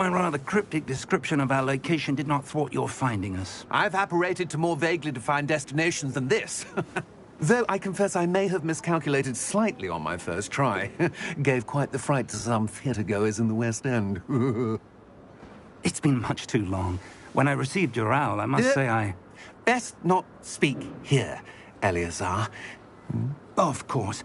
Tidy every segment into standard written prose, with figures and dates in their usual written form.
My rather cryptic description of our location did not thwart your finding us. I've apparated to more vaguely defined destinations than this. Though I confess I may have miscalculated slightly on my first try. Gave quite the fright to some theatre-goers in the West End. It's been much too long. When I received your owl, I must say I... Best not speak here, Eleazar. Of course.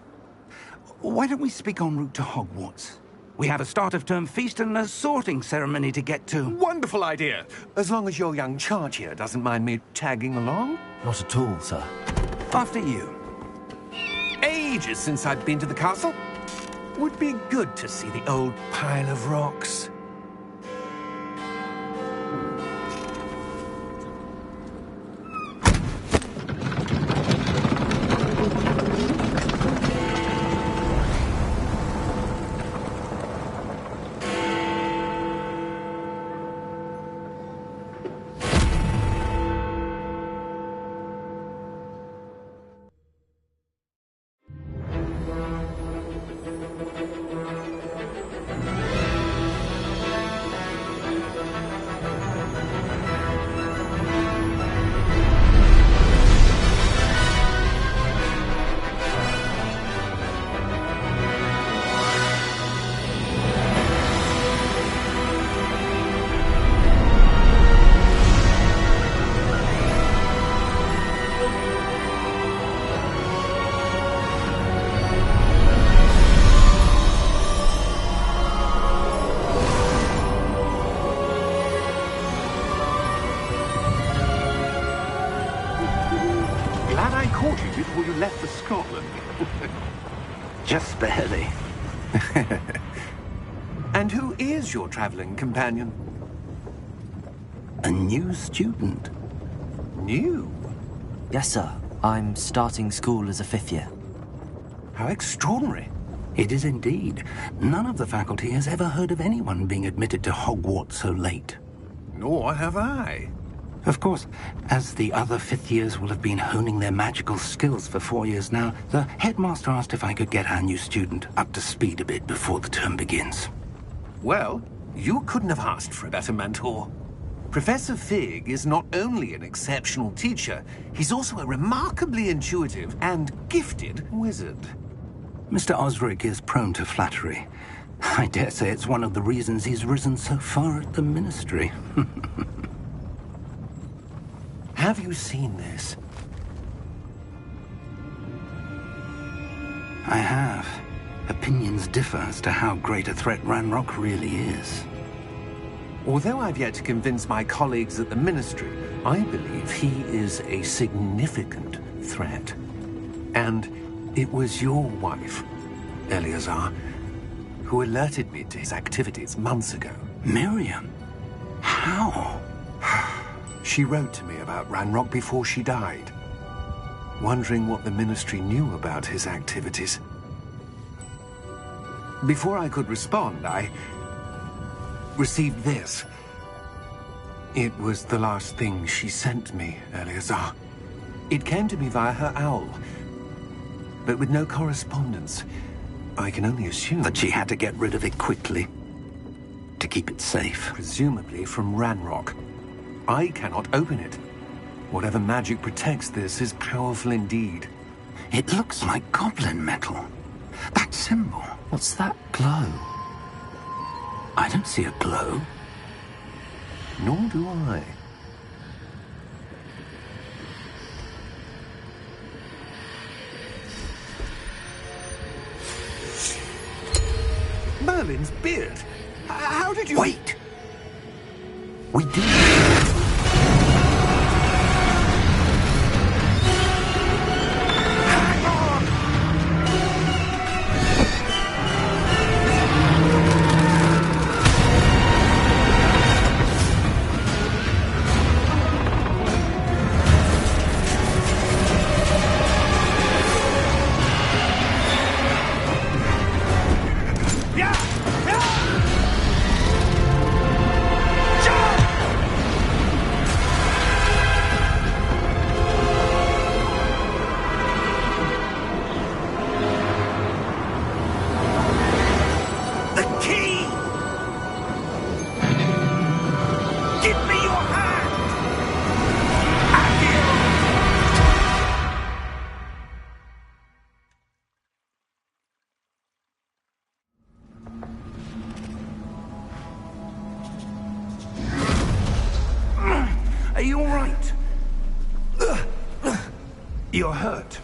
Why don't we speak en route to Hogwarts? We have a start-of-term feast and a sorting ceremony to get to. Wonderful idea! As long as your young charge here doesn't mind me tagging along. Not at all, sir. After you. Ages since I've been to the castle. Would be good to see the old pile of rocks. Before you left for Scotland. Just barely. And who is your traveling companion? A new student. New? Yes, sir. I'm starting school as a 5th year. How extraordinary. It is indeed. None of the faculty has ever heard of anyone being admitted to Hogwarts so late. Nor have I. Of course, as the other 5th years will have been honing their magical skills for 4 years now, the headmaster asked if I could get our new student up to speed a bit before the term begins. Well, you couldn't have asked for a better mentor. Professor Fig is not only an exceptional teacher, he's also a remarkably intuitive and gifted wizard. Mr. Osric is prone to flattery. I dare say it's one of the reasons he's risen so far at the ministry. Have you seen this? I have. Opinions differ as to how great a threat Ranrock really is. Although I've yet to convince my colleagues at the Ministry, I believe he is a significant threat. And it was your wife, Eleazar, who alerted me to his activities months ago. Miriam? How? She wrote to me about Ranrock before she died, wondering what the Ministry knew about his activities. Before I could respond, I received this. It was the last thing she sent me, Eleazar. It came to me via her owl, but with no correspondence. I can only assume that she had to get rid of it quickly, to keep it safe. Presumably from Ranrock. I cannot open it. Whatever magic protects this is powerful indeed. It looks like goblin metal. That symbol. What's that glow? I don't see a glow. Nor do I. Merlin's beard. How did you... Wait! We did. right. You're hurt.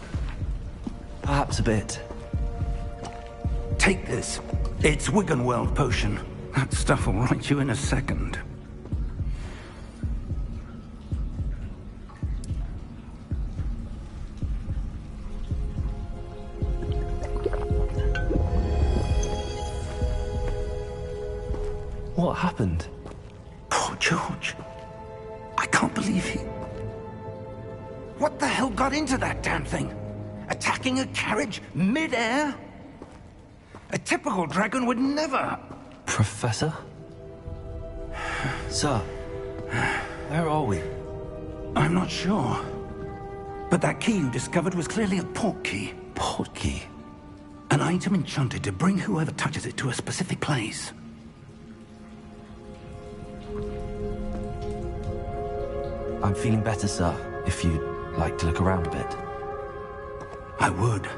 Perhaps a bit. Take this. It's Wiggenweld potion. That stuff will right you in a second. What happened? Poor George. I can't believe he... What the hell got into that damn thing? Attacking a carriage mid-air? A typical dragon would never... Professor? Sir, where are we? I'm not sure. But that key you discovered was clearly a port key. Port key? An item enchanted to bring whoever touches it to a specific place. I'm feeling better, sir, if you'd like to look around a bit. I would.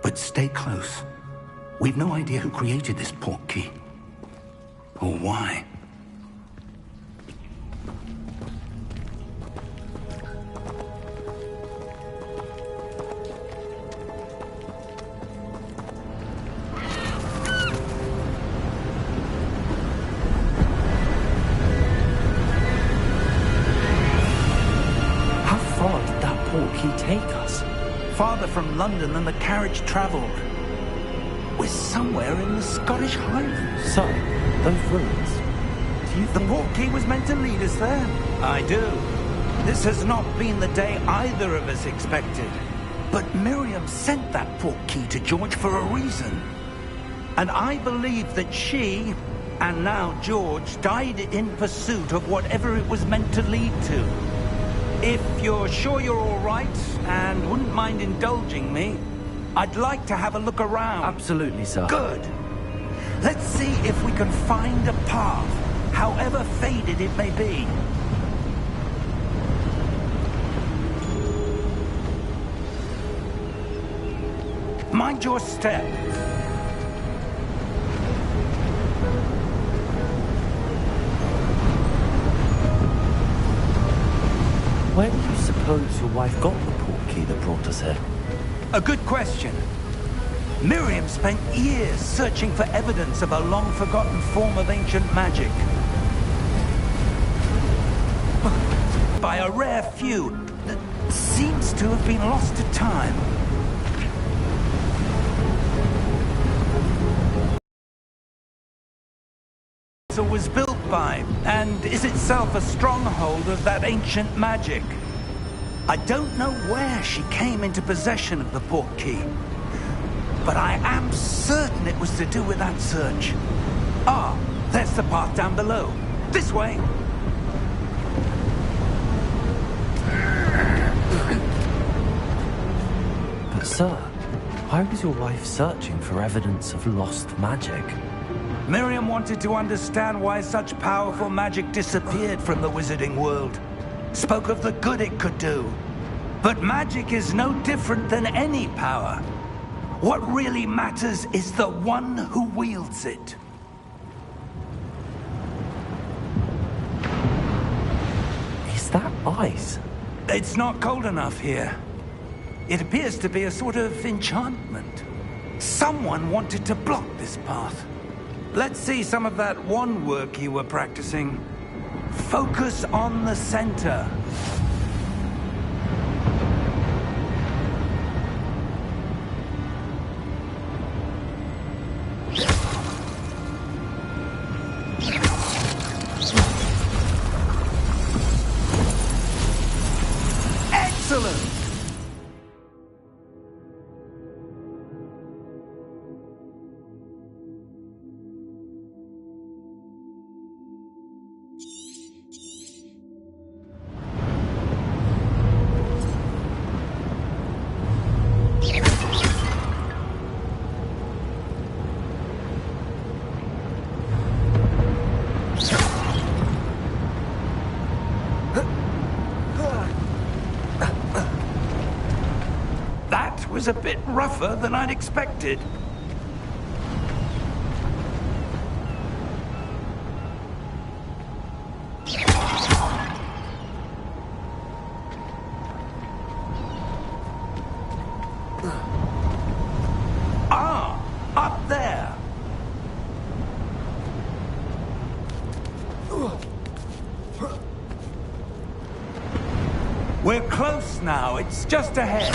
But stay close. We've no idea who created this port key. Or why. How far did that port key take us? Farther from London than the carriage travelled. We're somewhere in the Scottish Highlands. Sir, those ruins. Do you The think... port key was meant to lead us there. I do. This has not been the day either of us expected. But Miriam sent that port key to George for a reason. And I believe that she, and now George, died in pursuit of whatever it was meant to lead to. If you're sure you're all right, and wouldn't mind indulging me, I'd like to have a look around. Absolutely, sir. Good. Let's see if we can find a path, however faded it may be. Mind your step. Where do you suppose your wife got the port key that brought us here? A good question. Miriam spent years searching for evidence of a long-forgotten form of ancient magic. By a rare few that seems to have been lost to time. It was built by, and is itself a stronghold of that ancient magic. I don't know where she came into possession of the port key, but I am certain it was to do with that search. Ah, there's the path down below. This way. But sir, why was your wife searching for evidence of lost magic? Miriam wanted to understand why such powerful magic disappeared from the wizarding world. Spoke of the good it could do. But magic is no different than any power. What really matters is the one who wields it. Is that ice? It's not cold enough here. It appears to be a sort of enchantment. Someone wanted to block this path. Let's see some of that wand work you were practicing. Focus on the center. Excellent! That was a bit rougher than I'd expected. We're close now. It's just ahead.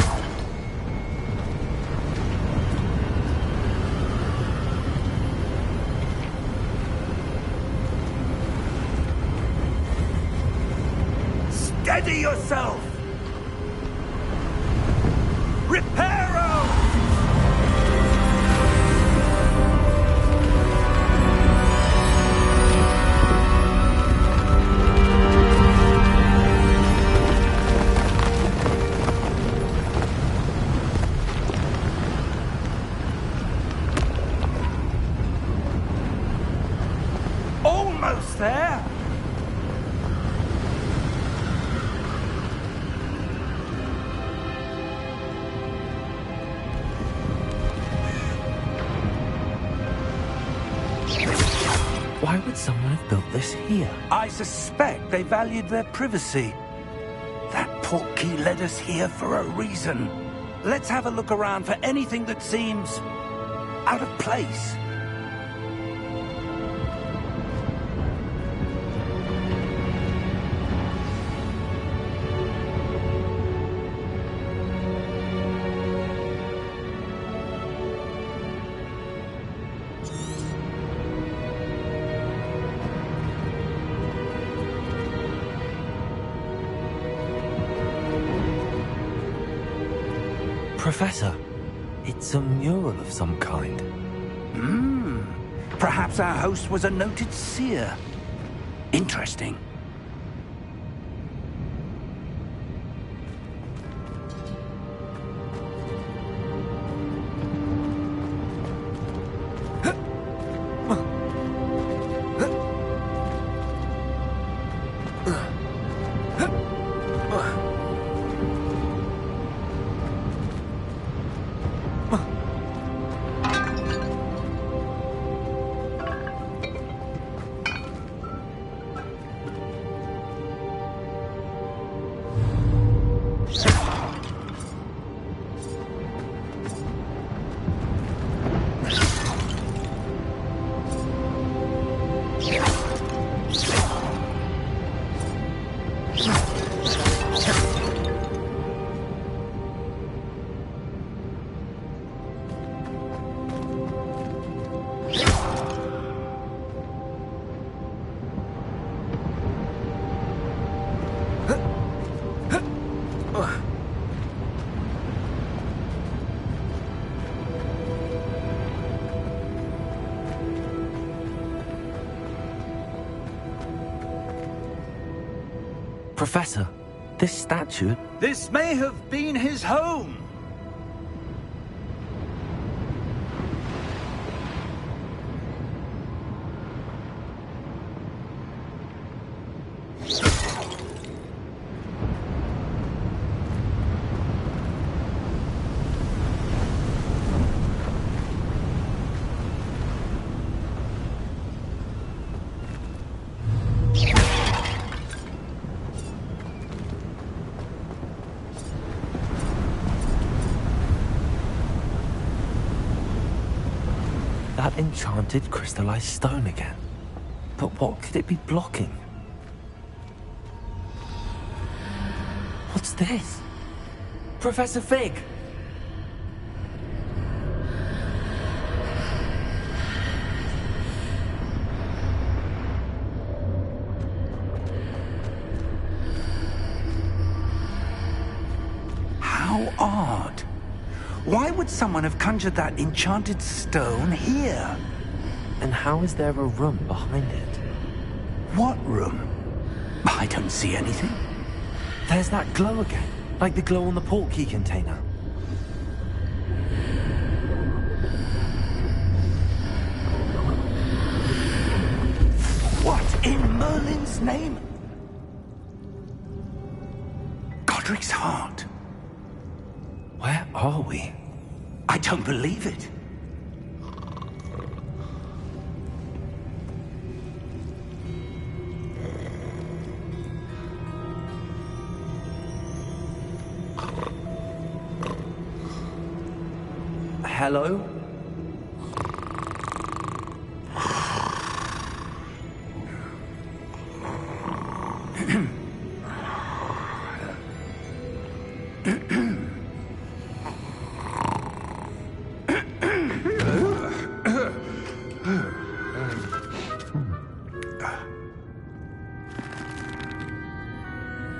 Steady yourself! Reparo! Almost there! Why would someone have built this here? I suspect they valued their privacy. That portkey led us here for a reason. Let's have a look around for anything that seems out of place. Professor, it's a mural of some kind. Perhaps our host was a noted seer. Interesting. Professor, this statue... This may have been his home. That enchanted crystallized stone again. But what could it be blocking? What's this? Professor Fig! How odd. Why would someone have conjured that enchanted stone here? And how is there a room behind it? What room? I don't see anything. There's that glow again, like the glow on the portkey container. What in Merlin's name? Godric's heart. Where are we? I don't believe it. Hello?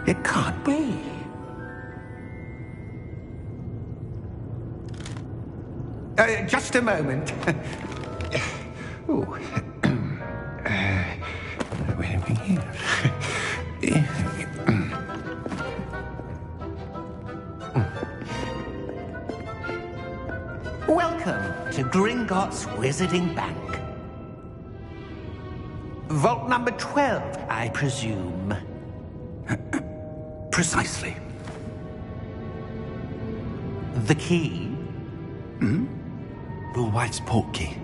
It can't be. Just a moment. Ooh. Wait a minute. Welcome to Gringotts Wizarding Bank. Vault number 12, I presume. Precisely. The key? Your wife's portkey.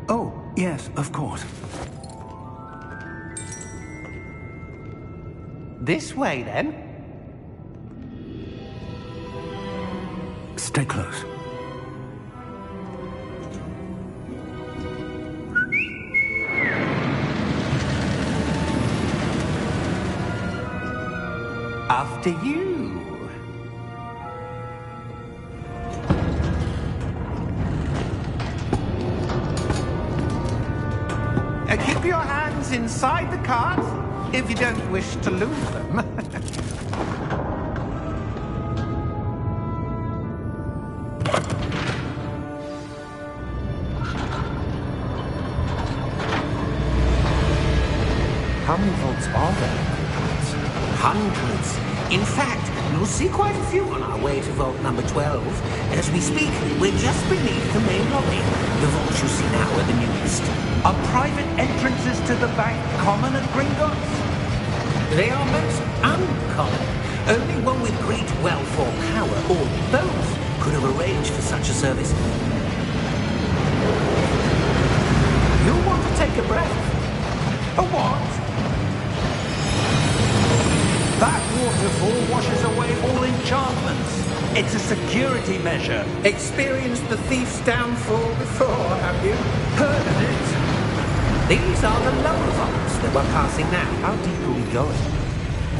Oh, yes, of course. This way, then. Stay close. After you. Keep your hands inside the cart if you don't wish to lose them. How many vaults are there? Hundreds. In fact, you'll see quite a few on our way to vault number 12. As we speak, we're just beneath the main lobby. The vaults you see now are the newest. Are private entrances to the bank common at Gringotts? They are most uncommon. Only one with great wealth or power, or both, could have arranged for such a service. You'll want to take a breath. A what? That waterfall washes away all enchantments. It's a security measure. Experienced the thief's downfall before, have you? Heard of it? These are the lower vaults that we're passing now. How deep are we going?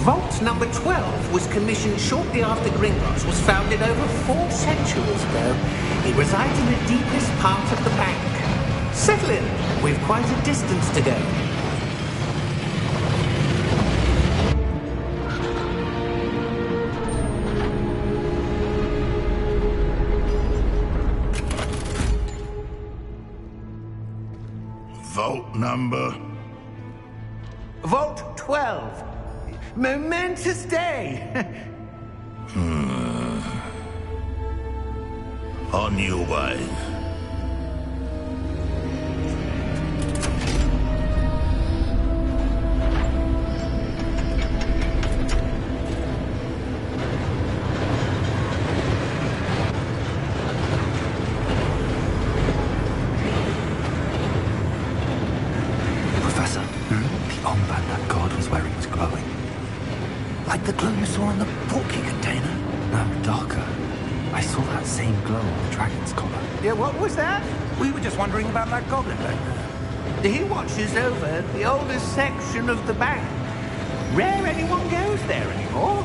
Vault number 12 was commissioned shortly after Gringotts was founded over 4 centuries ago. It resides in the deepest part of the bank. Settle in. We've quite a distance to go. Vault number? Vault 12. Momentous day. On your way. Professor, the armband that guard was wearing was glowing. Like the glow you saw on the portkey container? No, darker. I saw that same glow on the dragon's collar. Yeah, what was that? We were just wondering about that goblin back there. He watches over the oldest section of the bank. Rare anyone goes there anymore.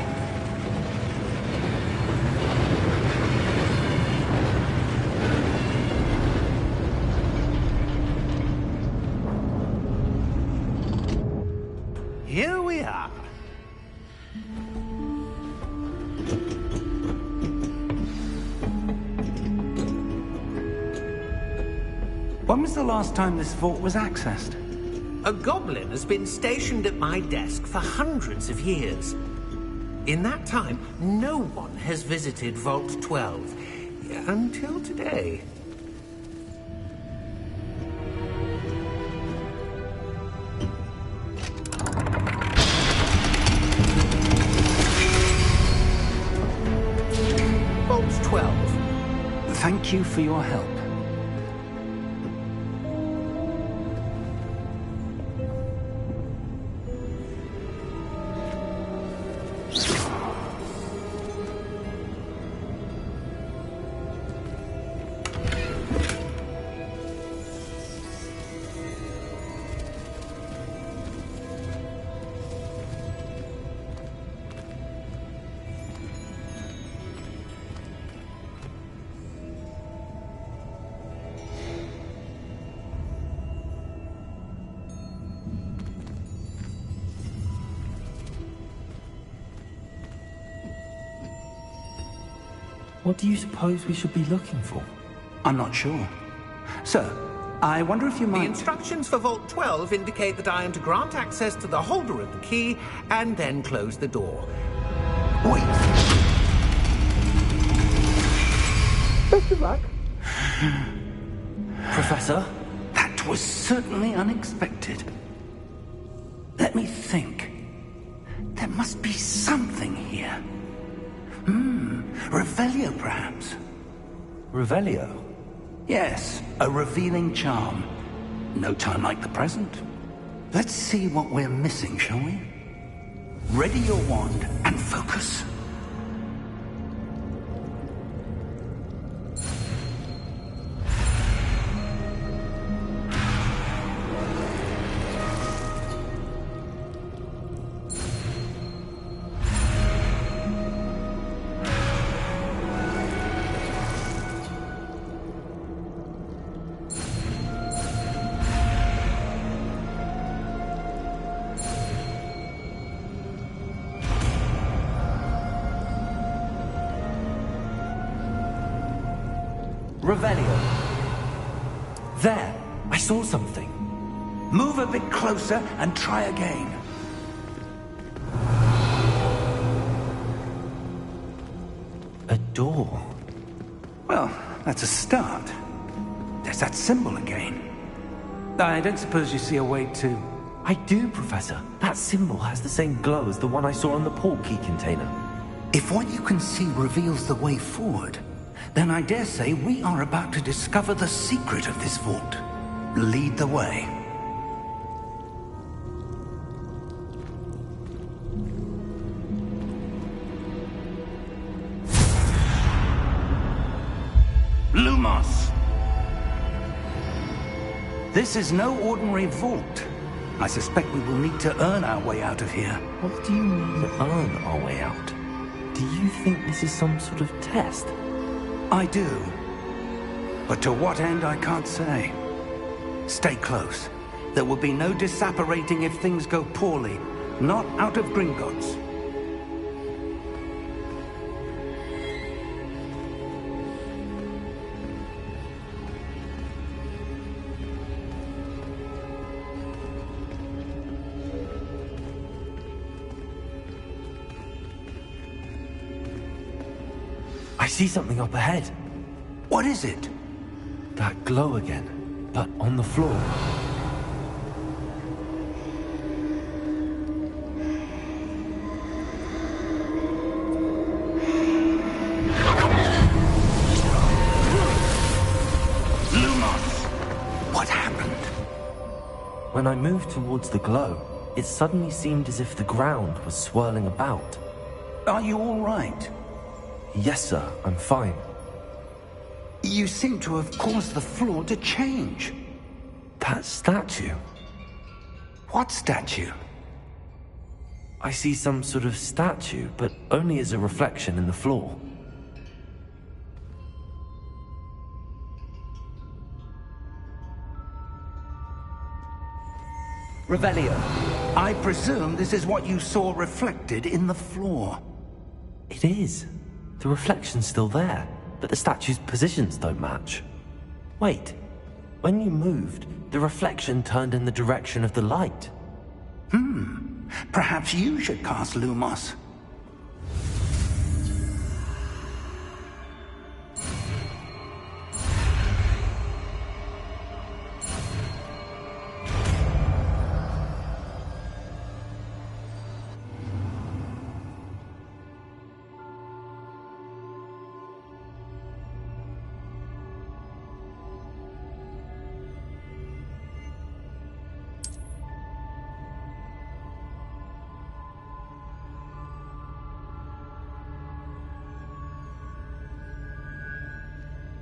Here we are. When was the last time this vault was accessed? A goblin has been stationed at my desk for hundreds of years. In that time, no one has visited Vault 12 until today. Vault 12. Thank you for your help. What do you suppose we should be looking for? I'm not sure. Sir, I wonder if you The might... instructions for Vault 12 indicate that I am to grant access to the holder of the key and then close the door. Wait! Best of luck. Professor? That was certainly unexpected. Let me think. There must be something here. Revelio, perhaps? Revelio? Yes, a revealing charm. No time like the present. Let's see what we're missing, shall we? Ready your wand and focus. Revelio. There! I saw something. Move a bit closer and try again. A door. Well, that's a start. There's that symbol again. I don't suppose you see a way to... I do, Professor. That symbol has the same glow as the one I saw on the portkey container. If what you can see reveals the way forward, then I dare say we are about to discover the secret of this vault. Lead the way. Lumos! This is no ordinary vault. I suspect we will need to earn our way out of here. What do you mean, earn our way out? Do you think this is some sort of test? I do. But to what end, I can't say. Stay close. There will be no disapparating if things go poorly. Not out of Gringotts. I see something up ahead. What is it? That glow again, but on the floor. Lumos! What happened? When I moved towards the glow, it suddenly seemed as if the ground was swirling about. Are you all right? Yes, sir, I'm fine. You seem to have caused the floor to change. That statue. What statue? I see some sort of statue, but only as a reflection in the floor. Revelio, I presume this is what you saw reflected in the floor. It is. The reflection's still there, but the statue's positions don't match. Wait, when you moved, the reflection turned in the direction of the light. Perhaps you should cast Lumos.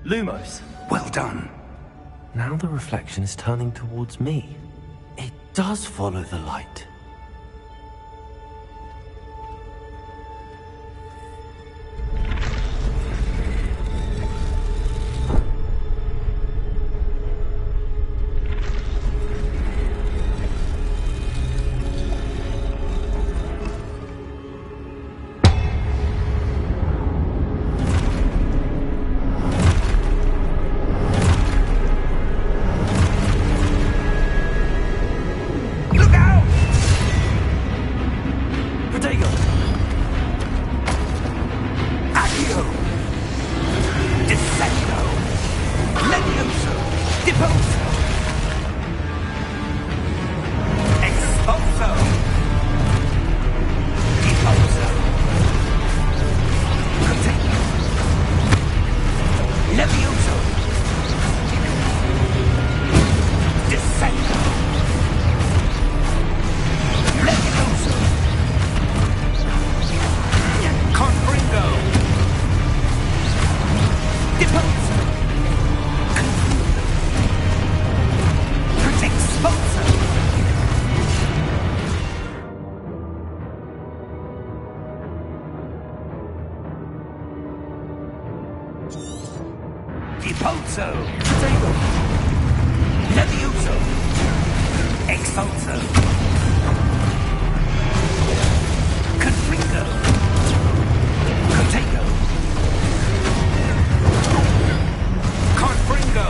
Lumos! Well done. Now the reflection is turning towards me. It does follow the light. Repulso. Potato. Levioso. Expulso. Confringo. Cotago. Confringo.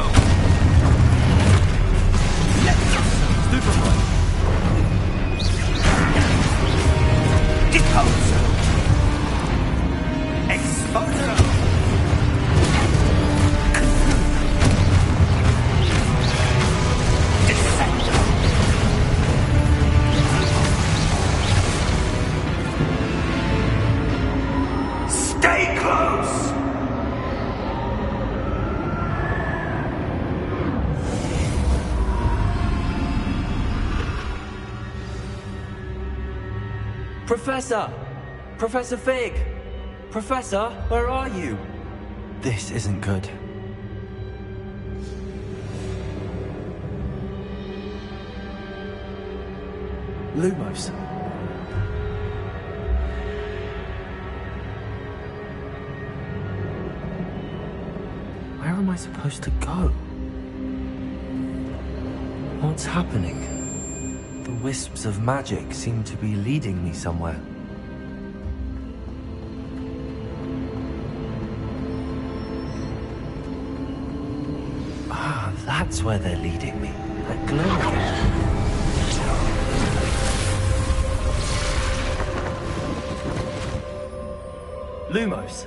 Levioso. Stupefy. Disposo. Exposo. Stay close! Professor! Professor Fig! Professor, where are you? This isn't good. Lumos. Where am I supposed to go? What's happening? The wisps of magic seem to be leading me somewhere. Ah, that's where they're leading me. That glow again. Lumos.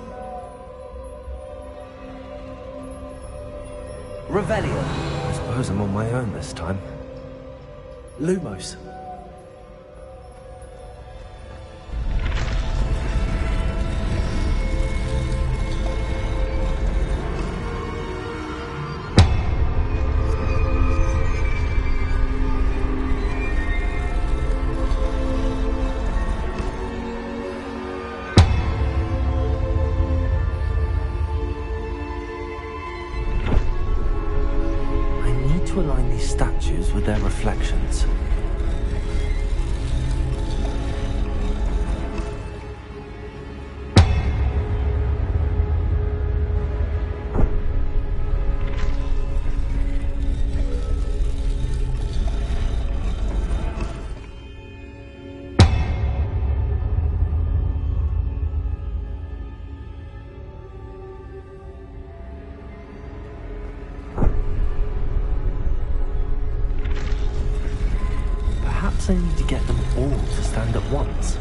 Revelio. I suppose I'm on my own this time. Lumos. To align these statues with their reflections. I need to get them all to stand at once.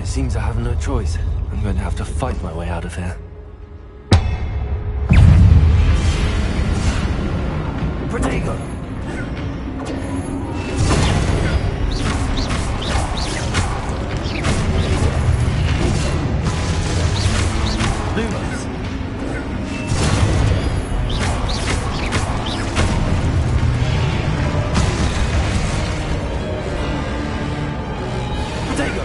It seems I have no choice. I'm going to have to fight my way out of here. Protego! Lumos. Potato.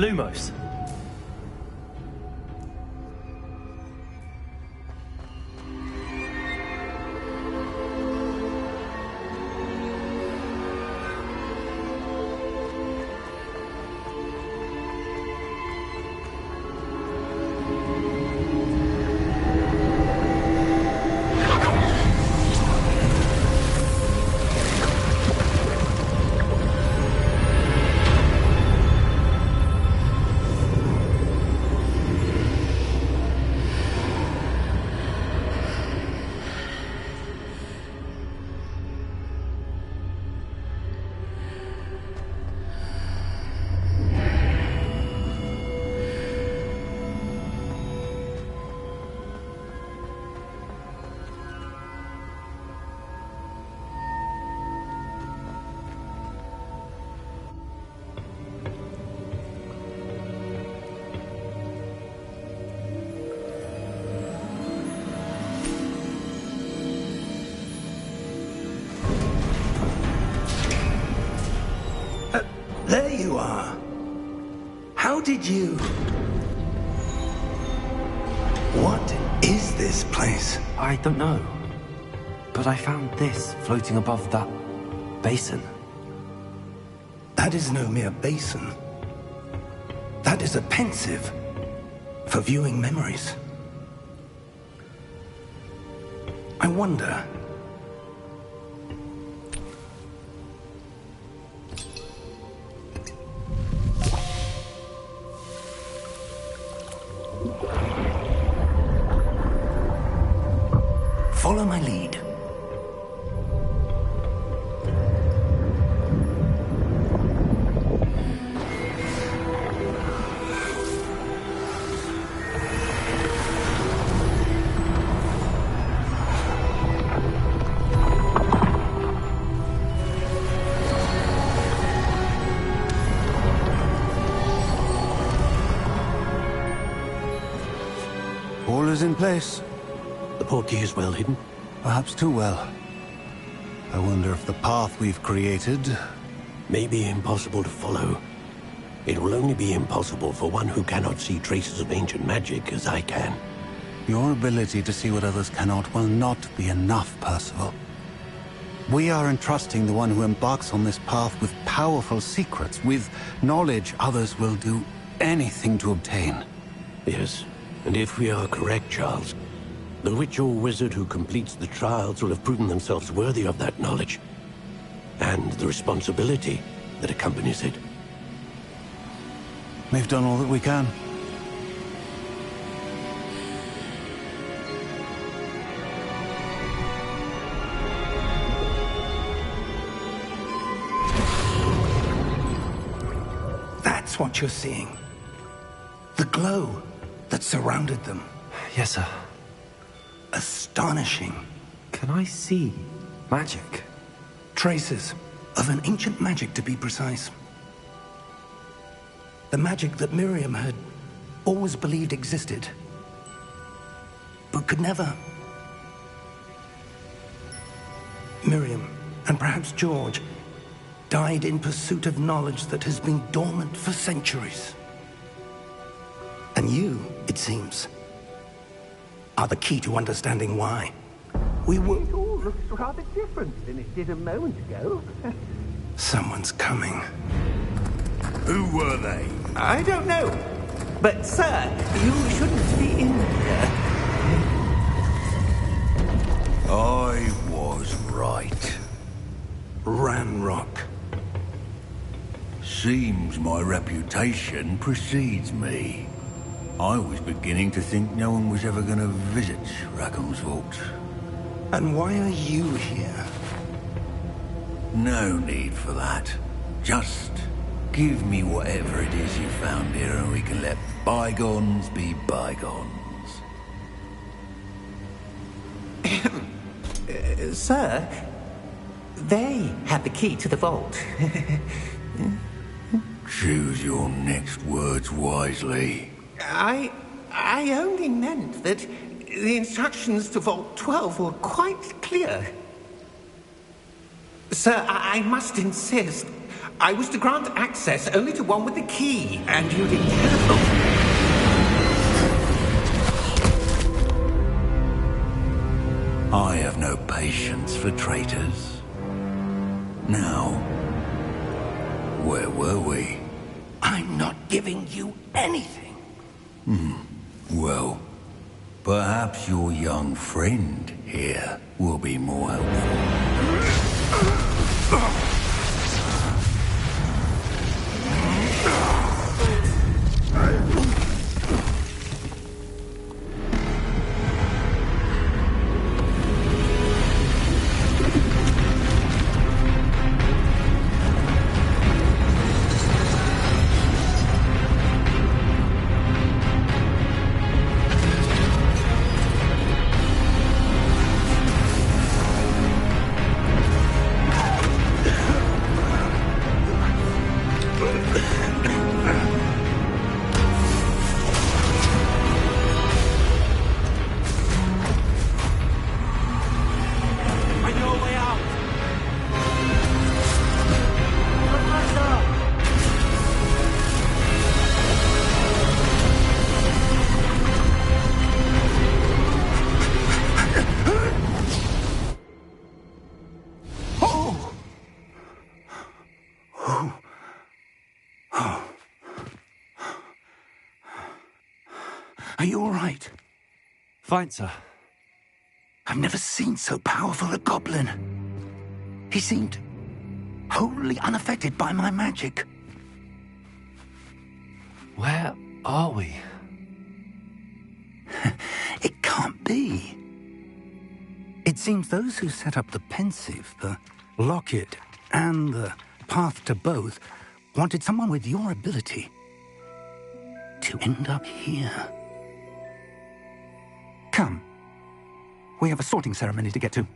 Lumos. There you are. How did you... What is this place? I don't know. But I found this floating above that basin. That is no mere basin. That is a pensive for viewing memories. I wonder... Follow my lead. All is in place. The portkey is well hidden. Perhaps too well. I wonder if the path we've created... May be impossible to follow. It will only be impossible for one who cannot see traces of ancient magic as I can. Your ability to see what others cannot will not be enough, Percival. We are entrusting the one who embarks on this path with powerful secrets, with knowledge others will do anything to obtain. Yes, and if we are correct, Charles, the witch or wizard who completes the trials will have proven themselves worthy of that knowledge, and the responsibility that accompanies it. We've done all that we can. That's what you're seeing. The glow that surrounded them. Yes, sir. Astonishing. Can I see magic? Traces of an ancient magic, to be precise. The magic that Miriam had always believed existed, but could never. Miriam, and perhaps George, died in pursuit of knowledge that has been dormant for centuries. And you, it seems, are the key to understanding why. We were... It all looks rather different than it did a moment ago. Someone's coming. Who were they? I don't know. But, sir, you shouldn't be in here. I was right. Ranrock. Seems my reputation precedes me. I was beginning to think no one was ever going to visit Rackham's Vault. And why are you here? No need for that. Just give me whatever it is you found here and we can let bygones be bygones. Sir, they have the key to the vault. Choose your next words wisely. I only meant that the instructions to Vault 12 were quite clear. Sir, I must insist. I was to grant access only to one with the key, and you didn't have I have no patience for traitors. Now, where were we? I'm not giving you anything. Well, perhaps your young friend here will be more helpful. Are you all right? Fine, sir. I've never seen so powerful a goblin. He seemed wholly unaffected by my magic. Where are we? It can't be. It seems those who set up the pensive, the locket, and the path to both wanted someone with your ability to end up here. Come. We have a sorting ceremony to get to.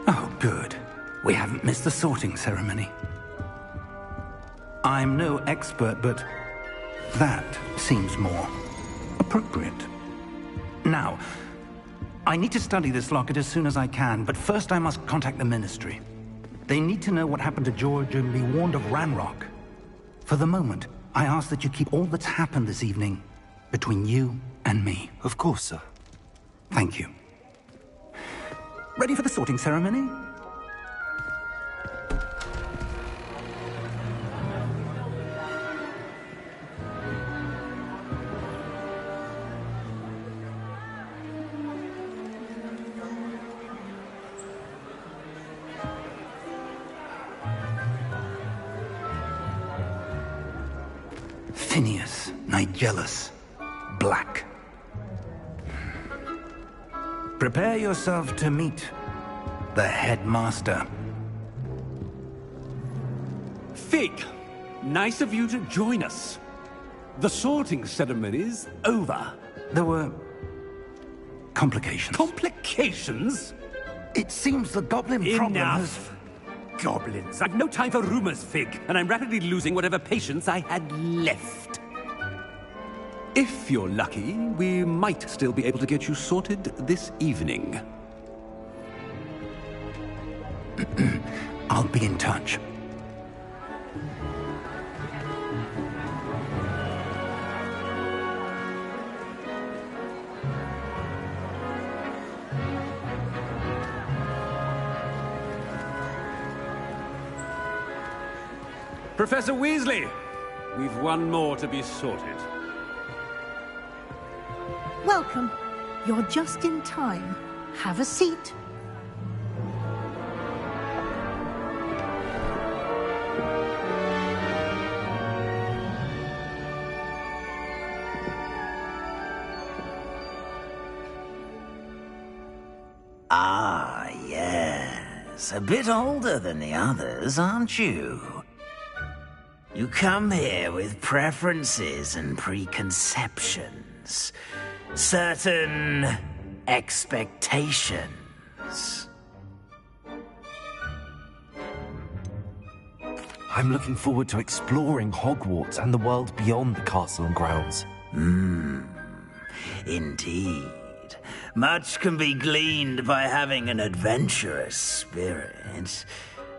Oh, good. We haven't missed the sorting ceremony. I'm no expert, but that seems more appropriate. Now, I need to study this locket as soon as I can, but first I must contact the Ministry. They need to know what happened to George and be warned of Ranrock. For the moment, I ask that you keep all that's happened this evening between you and me. Of course, sir. Thank you. Ready for the sorting ceremony? Phineas, Nigellus, Black. Prepare yourself to meet the headmaster. Fig, nice of you to join us. The sorting ceremony's over. There were complications. Complications? It seems the goblin problem has... Enough. Goblins. I've no time for rumors, Fig, and I'm rapidly losing whatever patience I had left. If you're lucky, we might still be able to get you sorted this evening. I'll be in touch. Professor Weasley, we've one more to be sorted. Welcome. You're just in time. Have a seat. Ah, yes. A bit older than the others, aren't you? You come here with preferences and preconceptions. Certain expectations. I'm looking forward to exploring Hogwarts and the world beyond the castle and grounds. Indeed. Much can be gleaned by having an adventurous spirit,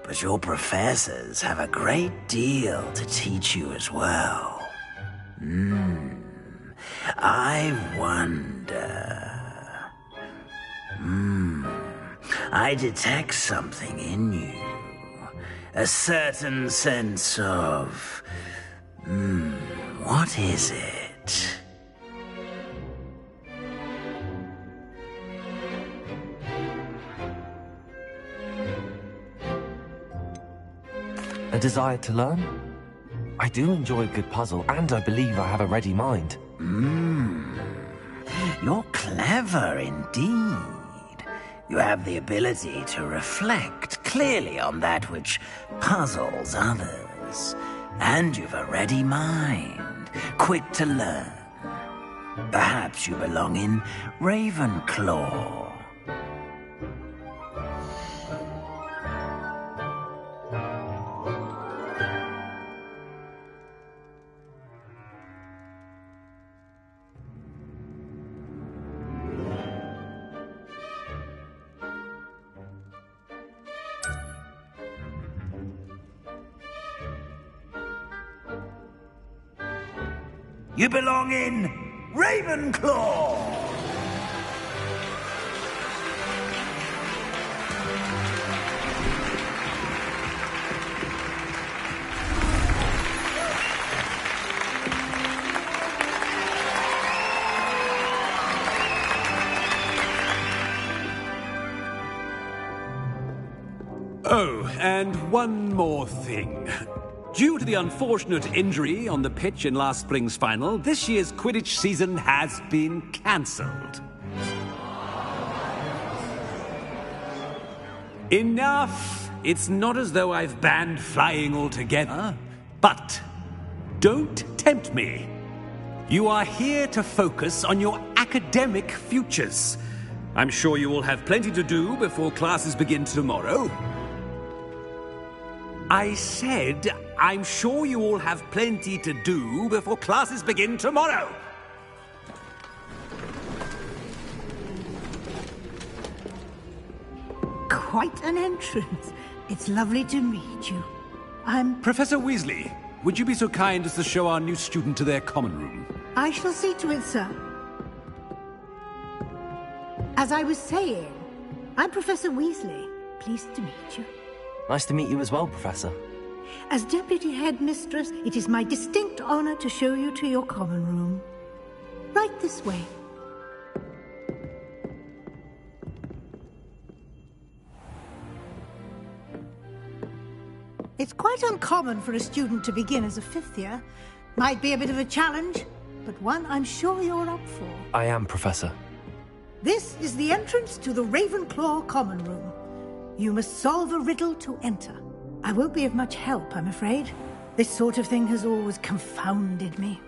but your professors have a great deal to teach you as well. I wonder... I detect something in you. A certain sense of... what is it? A desire to learn? I do enjoy a good puzzle, and I believe I have a ready mind. You're clever indeed. You have the ability to reflect clearly on that which puzzles others. And you've a ready mind, quick to learn. Perhaps you belong in Ravenclaw. You belong in Ravenclaw! Oh, and one more thing. Due to the unfortunate injury on the pitch in last spring's final, this year's Quidditch season has been cancelled. Enough! It's not as though I've banned flying altogether. But don't tempt me. You are here to focus on your academic futures. I'm sure you will have plenty to do before classes begin tomorrow. I said, I'm sure you all have plenty to do before classes begin tomorrow. Quite an entrance. It's lovely to meet you. I'm... Professor Weasley, would you be so kind as to show our new student to their common room? I shall see to it, sir. As I was saying, I'm Professor Weasley. Pleased to meet you. Nice to meet you as well, Professor. As Deputy Headmistress, it is my distinct honor to show you to your common room. Right this way. It's quite uncommon for a student to begin as a fifth year. Might be a bit of a challenge, but one I'm sure you're up for. I am, Professor. This is the entrance to the Ravenclaw common room. You must solve a riddle to enter. I won't be of much help, I'm afraid. This sort of thing has always confounded me.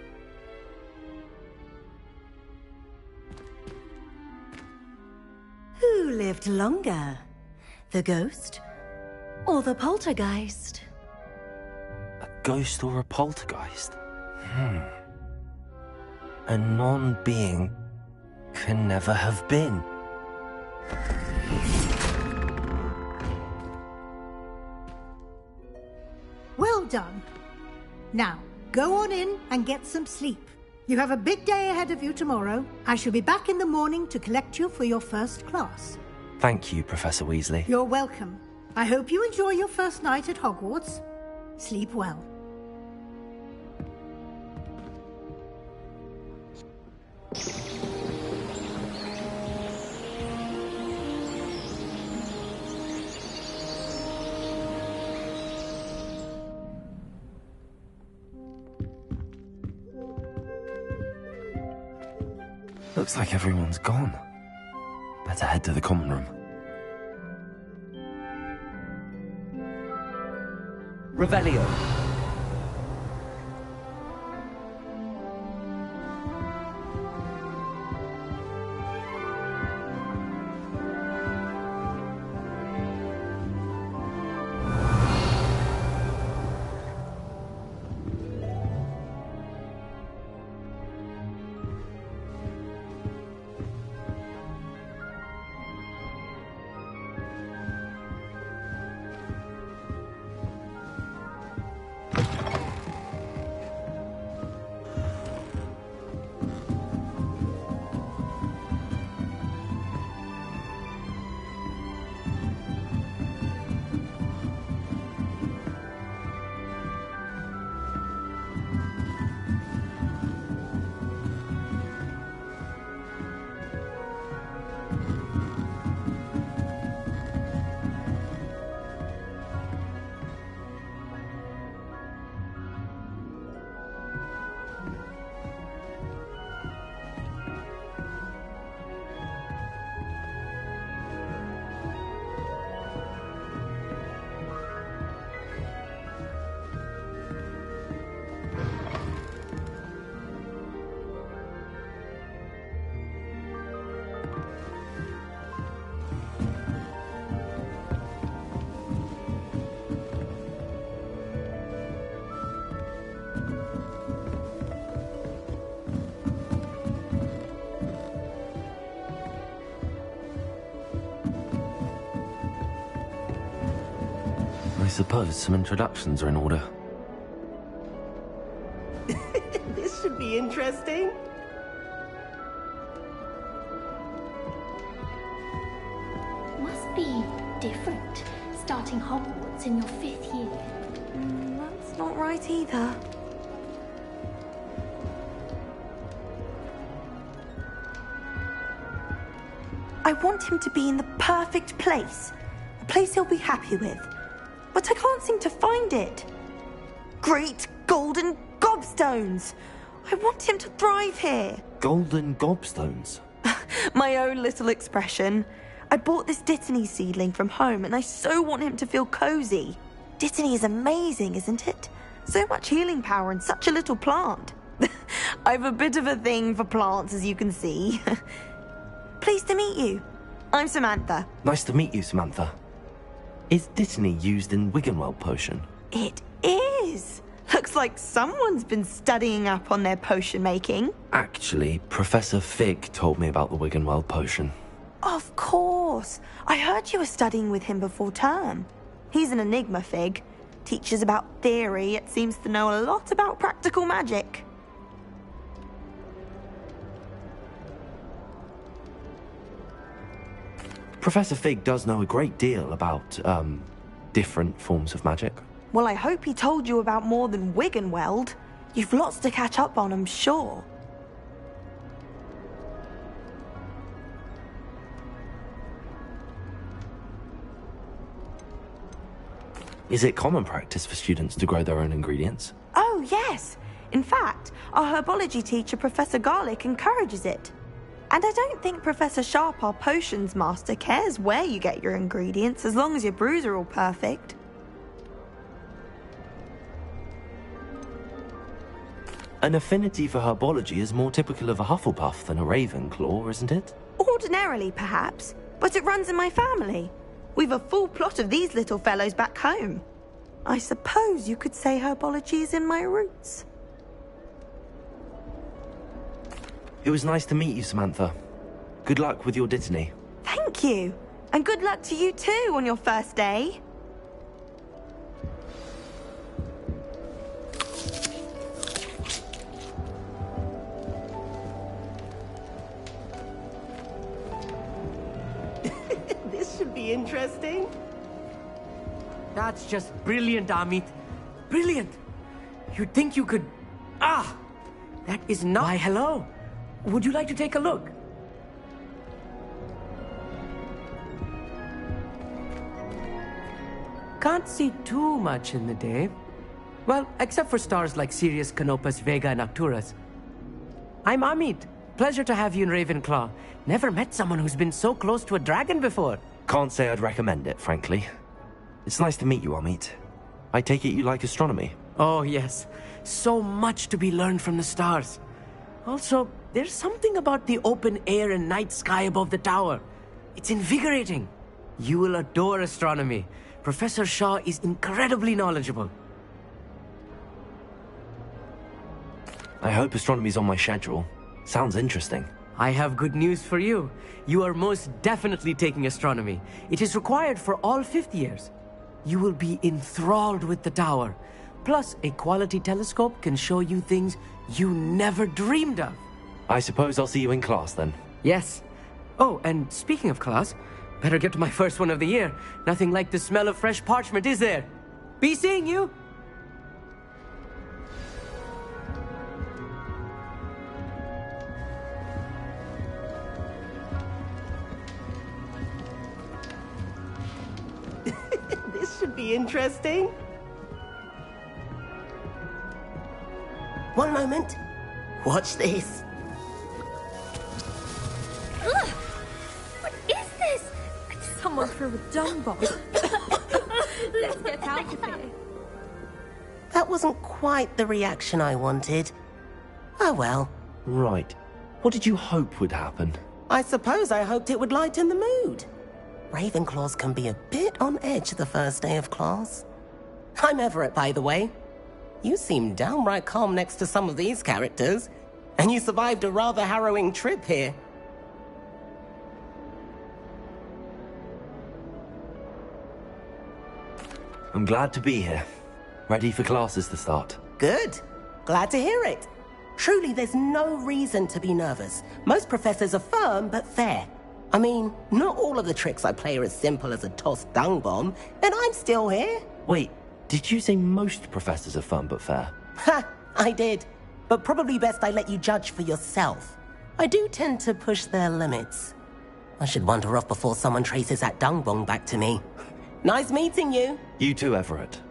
Who lived longer? The ghost or the poltergeist? A ghost or a poltergeist? A non-being can never have been. Well done. Now, go on in and get some sleep. You have a big day ahead of you tomorrow. I shall be back in the morning to collect you for your first class. Thank you, Professor Weasley. You're welcome. I hope you enjoy your first night at Hogwarts. Sleep well. Looks like everyone's gone. Better head to the common room. Revelio. I suppose some introductions are in order. This should be interesting. Must be different, starting Hogwarts in your 5th year. That's not right either. I want him to be in the perfect place. A place he'll be happy with. But I can't seem to find it. Great golden gobstones! I want him to thrive here. Golden gobstones? My own little expression. I bought this Dittany seedling from home and I so want him to feel cozy. Dittany is amazing, isn't it? So much healing power in such a little plant. I've a bit of a thing for plants, as you can see. Pleased to meet you. I'm Samantha. Nice to meet you, Samantha. Is Dittany used in Wiggenweld potion? It is. Looks like someone's been studying up on their potion making. Actually, Professor Fig told me about the Wiggenweld potion. Of course. I heard you were studying with him before term. He's an enigma, Fig. Teaches about theory, yet seems to know a lot about practical magic. Professor Fig does know a great deal about, different forms of magic. Well, I hope he told you about more than Wiggenweld. You've lots to catch up on, I'm sure. Is it common practice for students to grow their own ingredients? Oh, yes. In fact, our herbology teacher, Professor Garlick, encourages it. And I don't think Professor Sharp, our potions master, cares where you get your ingredients, as long as your brews are all perfect. An affinity for herbology is more typical of a Hufflepuff than a Ravenclaw, isn't it? Ordinarily, perhaps, but it runs in my family. We've a full plot of these little fellows back home. I suppose you could say herbology is in my roots. It was nice to meet you, Samantha. Good luck with your Dittany. Thank you. And good luck to you too on your first day. This should be interesting. That's just brilliant, Amit. Brilliant. You'd think you could... Ah! That is not... Why, hello. Would you like to take a look? Can't see too much in the day. Well, except for stars like Sirius, Canopus, Vega, and Arcturus. I'm Amit. Pleasure to have you in Ravenclaw. Never met someone who's been so close to a dragon before. Can't say I'd recommend it, frankly. It's nice to meet you, Amit. I take it you like astronomy? Oh, yes. So much to be learned from the stars. Also, there's something about the open air and night sky above the tower. It's invigorating. You will adore astronomy. Professor Shaw is incredibly knowledgeable. I hope astronomy's on my schedule. Sounds interesting. I have good news for you. You are most definitely taking astronomy. It is required for all fifth years. You will be enthralled with the tower. Plus, a quality telescope can show you things you never dreamed of. I suppose I'll see you in class then. Yes. Oh, and speaking of class, better get to my first one of the year. Nothing like the smell of fresh parchment, is there? Be seeing you! This should be interesting. One moment. Watch this. Ugh! What is this? Someone threw a dung bomb. Let's get out of here. That wasn't quite the reaction I wanted. Oh well. Right. What did you hope would happen? I suppose I hoped it would lighten the mood. Ravenclaws can be a bit on edge the first day of class. I'm Everett, by the way. You seem downright calm next to some of these characters, and you survived a rather harrowing trip here. I'm glad to be here. Ready for classes to start. Good. Glad to hear it. Truly, there's no reason to be nervous. Most professors are firm but fair. I mean, not all of the tricks I play are as simple as a tossed dung bomb, and I'm still here. Wait, did you say most professors are fun but fair? Ha! I did. But probably best I let you judge for yourself. I do tend to push their limits. I should wander off before someone traces that dung bomb back to me. Nice meeting you. You too, Everett.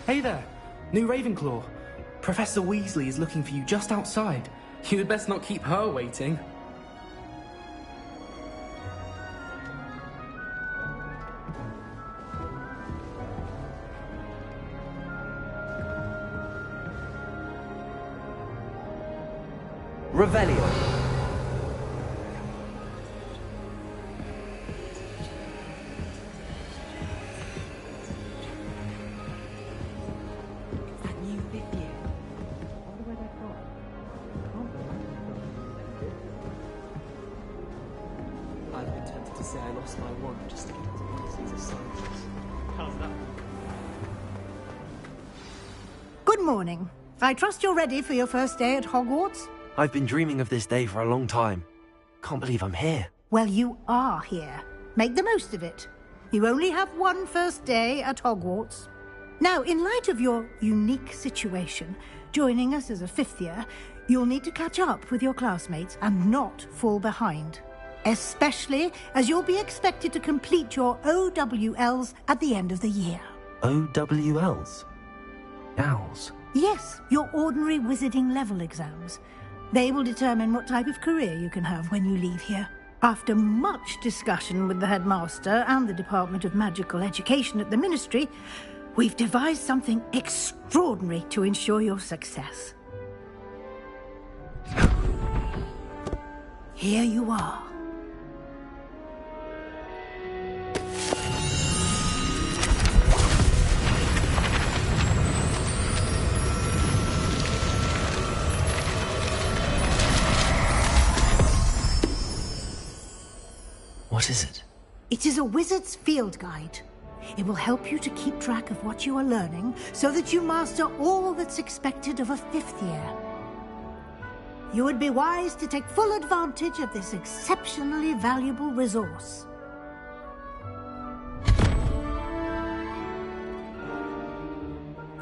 Hey there, new Ravenclaw. Professor Weasley is looking for you just outside. You had best not keep her waiting. Revelio. I've been tempted to say I lost my wand just to get into sciences. How's that? Good morning. I trust you're ready for your first day at Hogwarts? I've been dreaming of this day for a long time. Can't believe I'm here. Well, you are here. Make the most of it. You only have one first day at Hogwarts. Now, in light of your unique situation, joining us as a fifth year, you'll need to catch up with your classmates and not fall behind. Especially as you'll be expected to complete your OWLs at the end of the year. OWLs? Owls? Yes, your ordinary wizarding level exams. They will determine what type of career you can have when you leave here. After much discussion with the headmaster and the Department of Magical Education at the Ministry, we've devised something extraordinary to ensure your success. Here you are. What is it? It is a wizard's field guide. It will help you to keep track of what you are learning so that you master all that's expected of a fifth year. You would be wise to take full advantage of this exceptionally valuable resource.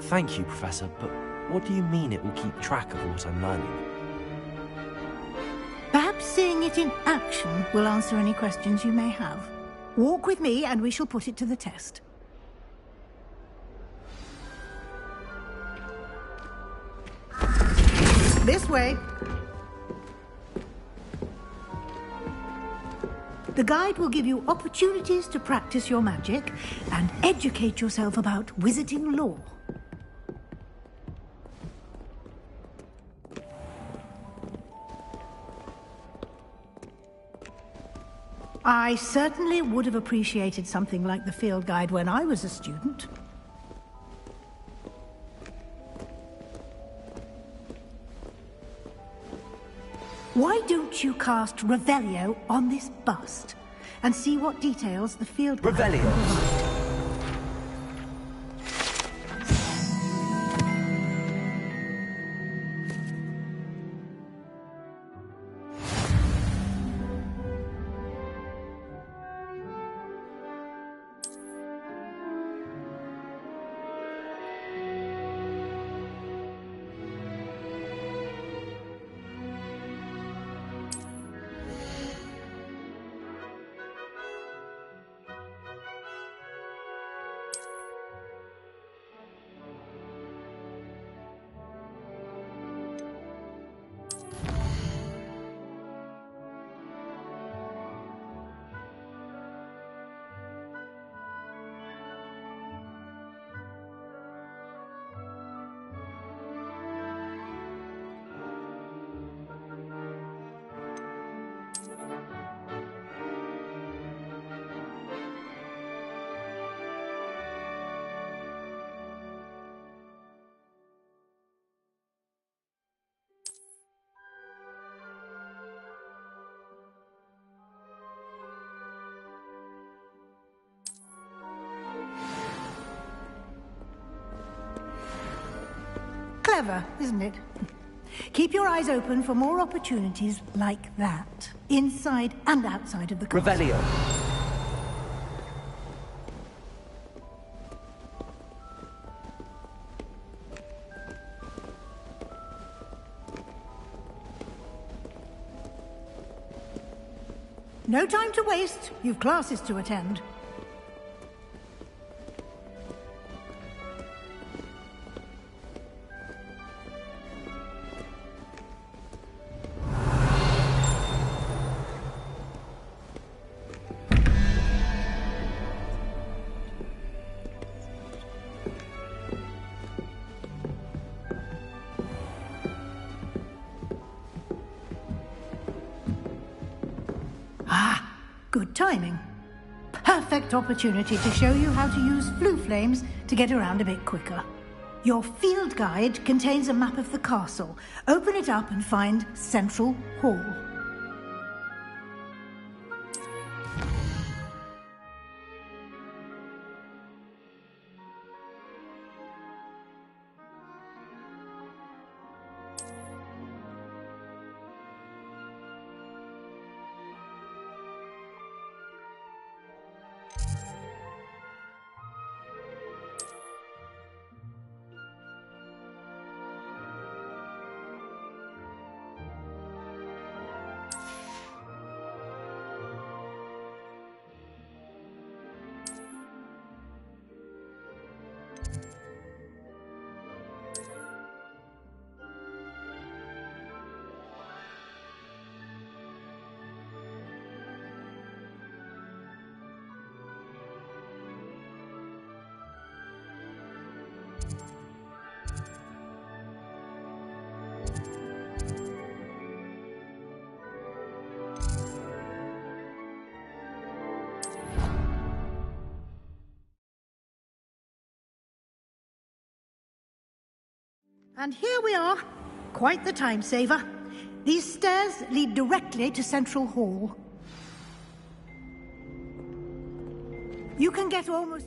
Thank you, Professor, but what do you mean it will keep track of what I'm learning? Perhaps seeing it in action will answer any questions you may have. Walk with me and we shall put it to the test. This way. The guide will give you opportunities to practice your magic and educate yourself about wizarding lore. I certainly would have appreciated something like the field guide when I was a student. Why don't you cast Revelio on this bust and see what details the field guide Revelio. Clever, isn't it? Keep your eyes open for more opportunities like that, inside and outside of the castle. Revelio. No time to waste. You've classes to attend. Good timing. Perfect opportunity to show you how to use flue flames to get around a bit quicker. Your field guide contains a map of the castle. Open it up and find Central Hall. And here we are. Quite the time saver. These stairs lead directly to Central Hall. You can get almost...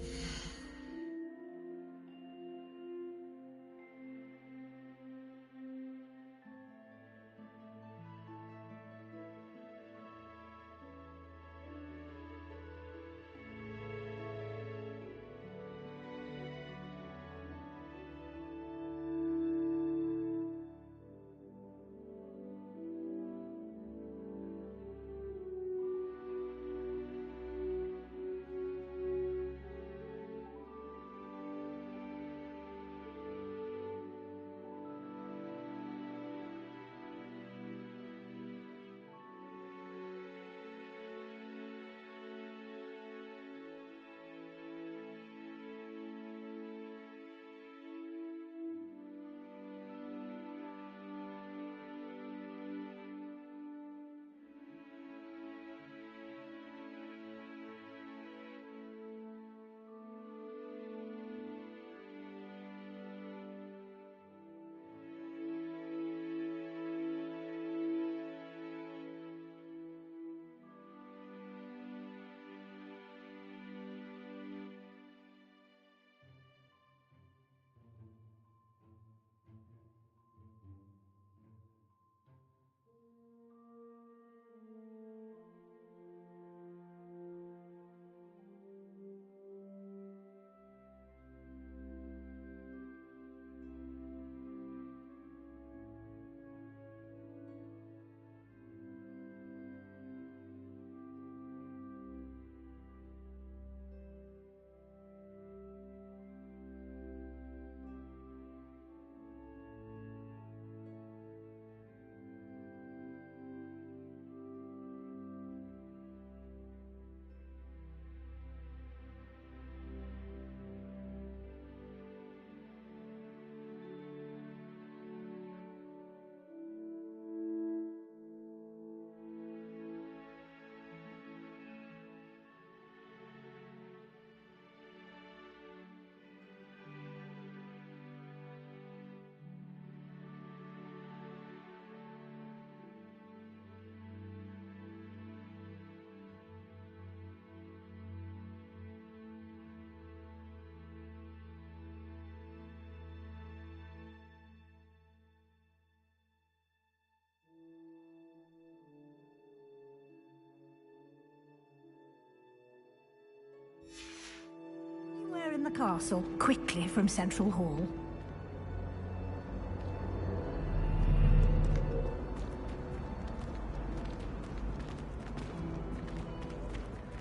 the castle quickly from Central Hall.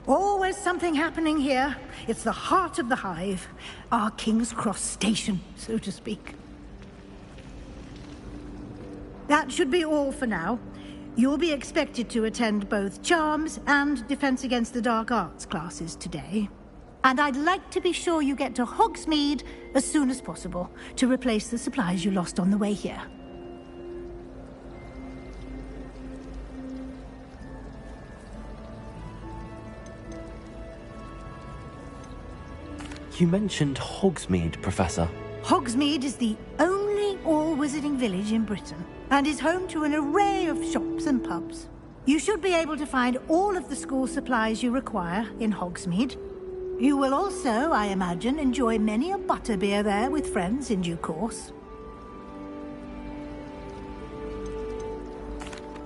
Always something happening here. It's the heart of the hive. Our King's Cross station, so to speak. That should be all for now. You'll be expected to attend both Charms and Defense Against the Dark Arts classes today. And I'd like to be sure you get to Hogsmeade as soon as possible to replace the supplies you lost on the way here. You mentioned Hogsmeade, Professor. Hogsmeade is the only all-wizarding village in Britain and is home to an array of shops and pubs. You should be able to find all of the school supplies you require in Hogsmeade. You will also, I imagine, enjoy many a butterbeer there with friends in due course.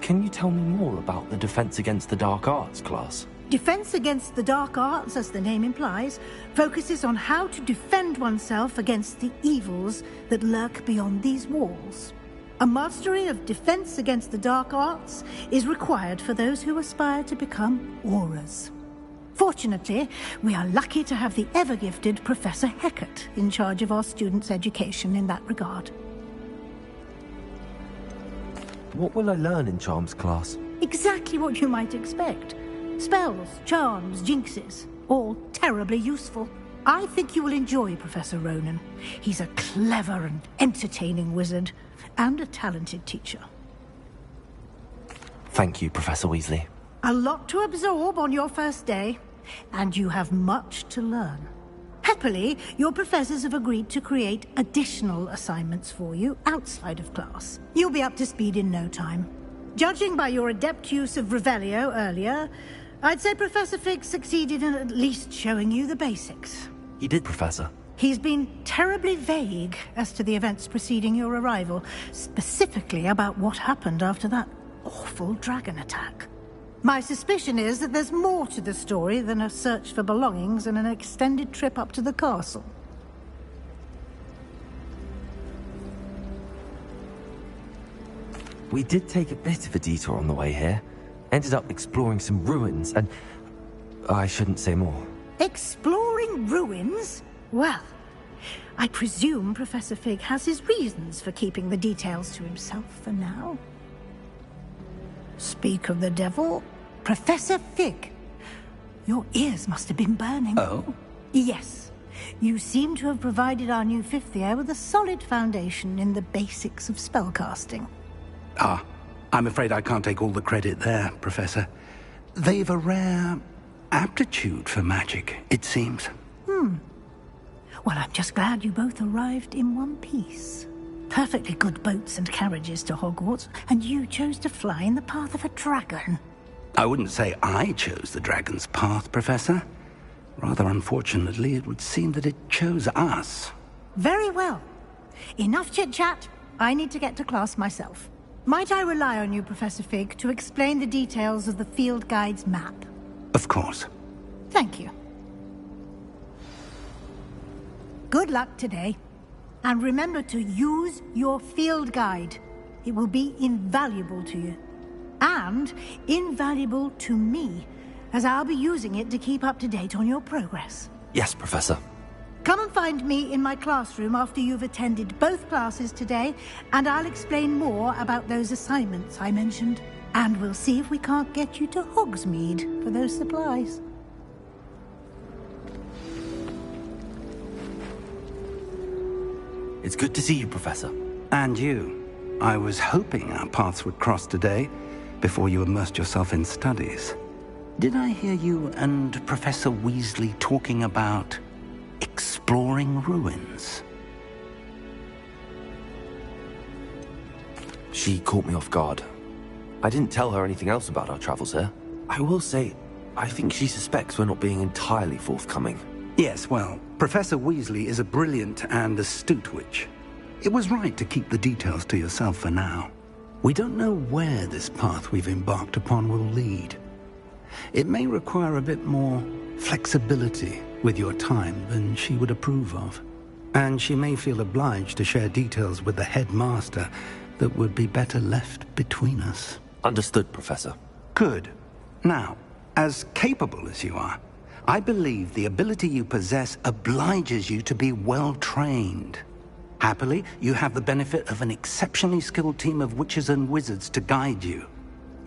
Can you tell me more about the Defense Against the Dark Arts class? Defense Against the Dark Arts, as the name implies, focuses on how to defend oneself against the evils that lurk beyond these walls. A mastery of Defense Against the Dark Arts is required for those who aspire to become Aurors. Fortunately, we are lucky to have the ever-gifted Professor Hecat in charge of our students' education in that regard. What will I learn in Charms class? Exactly what you might expect. Spells, charms, jinxes, all terribly useful. I think you will enjoy Professor Ronan. He's a clever and entertaining wizard, and a talented teacher. Thank you, Professor Weasley. A lot to absorb on your first day, and you have much to learn. Happily, your professors have agreed to create additional assignments for you outside of class. You'll be up to speed in no time. Judging by your adept use of Revelio earlier, I'd say Professor Fig succeeded in at least showing you the basics. He did, Professor. He's been terribly vague as to the events preceding your arrival, specifically about what happened after that awful dragon attack. My suspicion is that there's more to the story than a search for belongings and an extended trip up to the castle. We did take a bit of a detour on the way here. Ended up exploring some ruins and... I shouldn't say more. Exploring ruins? Well, I presume Professor Fig has his reasons for keeping the details to himself for now. Speak of the devil, Professor Fig. Your ears must have been burning. Oh? Yes. You seem to have provided our new fifth year with a solid foundation in the basics of spellcasting. Ah, I'm afraid I can't take all the credit there, Professor. They've a rare aptitude for magic, it seems. Well, I'm just glad you both arrived in one piece. Perfectly good boats and carriages to Hogwarts, and you chose to fly in the path of a dragon. I wouldn't say I chose the dragon's path, Professor. Rather unfortunately, it would seem that it chose us. Very well. Enough chit-chat. I need to get to class myself. Might I rely on you, Professor Fig, to explain the details of the field guide's map? Of course. Thank you. Good luck today. And remember to use your field guide. It will be invaluable to you. And invaluable to me, as I'll be using it to keep up to date on your progress. Yes, Professor. Come and find me in my classroom after you've attended both classes today, and I'll explain more about those assignments I mentioned. And we'll see if we can't get you to Hogsmeade for those supplies. It's good to see you, Professor. And you. I was hoping our paths would cross today, before you immersed yourself in studies. Did I hear you and Professor Weasley talking about exploring ruins? She caught me off guard. I didn't tell her anything else about our travels here. I will say, I think she suspects we're not being entirely forthcoming. Yes, well, Professor Weasley is a brilliant and astute witch. It was right to keep the details to yourself for now. We don't know where this path we've embarked upon will lead. It may require a bit more flexibility with your time than she would approve of. And she may feel obliged to share details with the headmaster that would be better left between us. Understood, Professor. Good. Now, as capable as you are, I believe the ability you possess obliges you to be well trained. Happily, you have the benefit of an exceptionally skilled team of witches and wizards to guide you.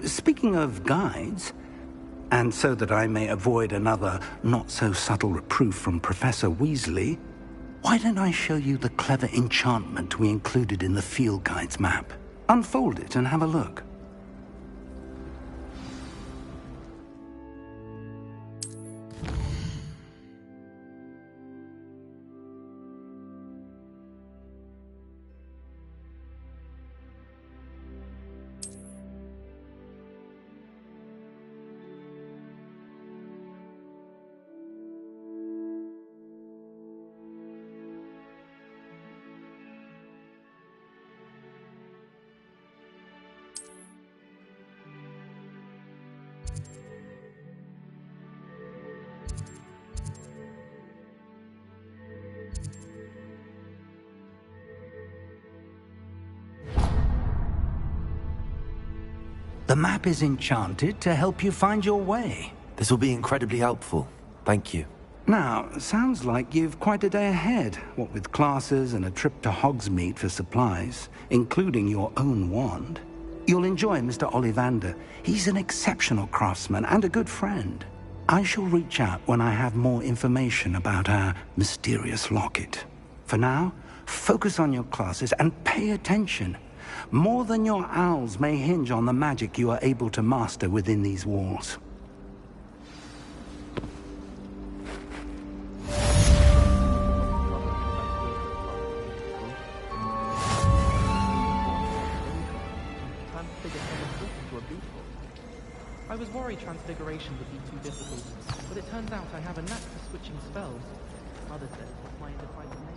Speaking of guides, and so that I may avoid another not-so-subtle reproof from Professor Weasley, why don't I show you the clever enchantment we included in the field guide's map? Unfold it and have a look. The map is enchanted to help you find your way. This will be incredibly helpful. Thank you. Now, sounds like you've quite a day ahead, what with classes and a trip to Hogsmeade for supplies, including your own wand. You'll enjoy Mr. Ollivander. He's an exceptional craftsman and a good friend. I shall reach out when I have more information about our mysterious locket. For now, focus on your classes and pay attention. More than your owls may hinge on the magic you are able to master within these walls. I was worried transfiguration would be too difficult, but it turns out I have a knack for switching spells. Others said it was my indecisive nature.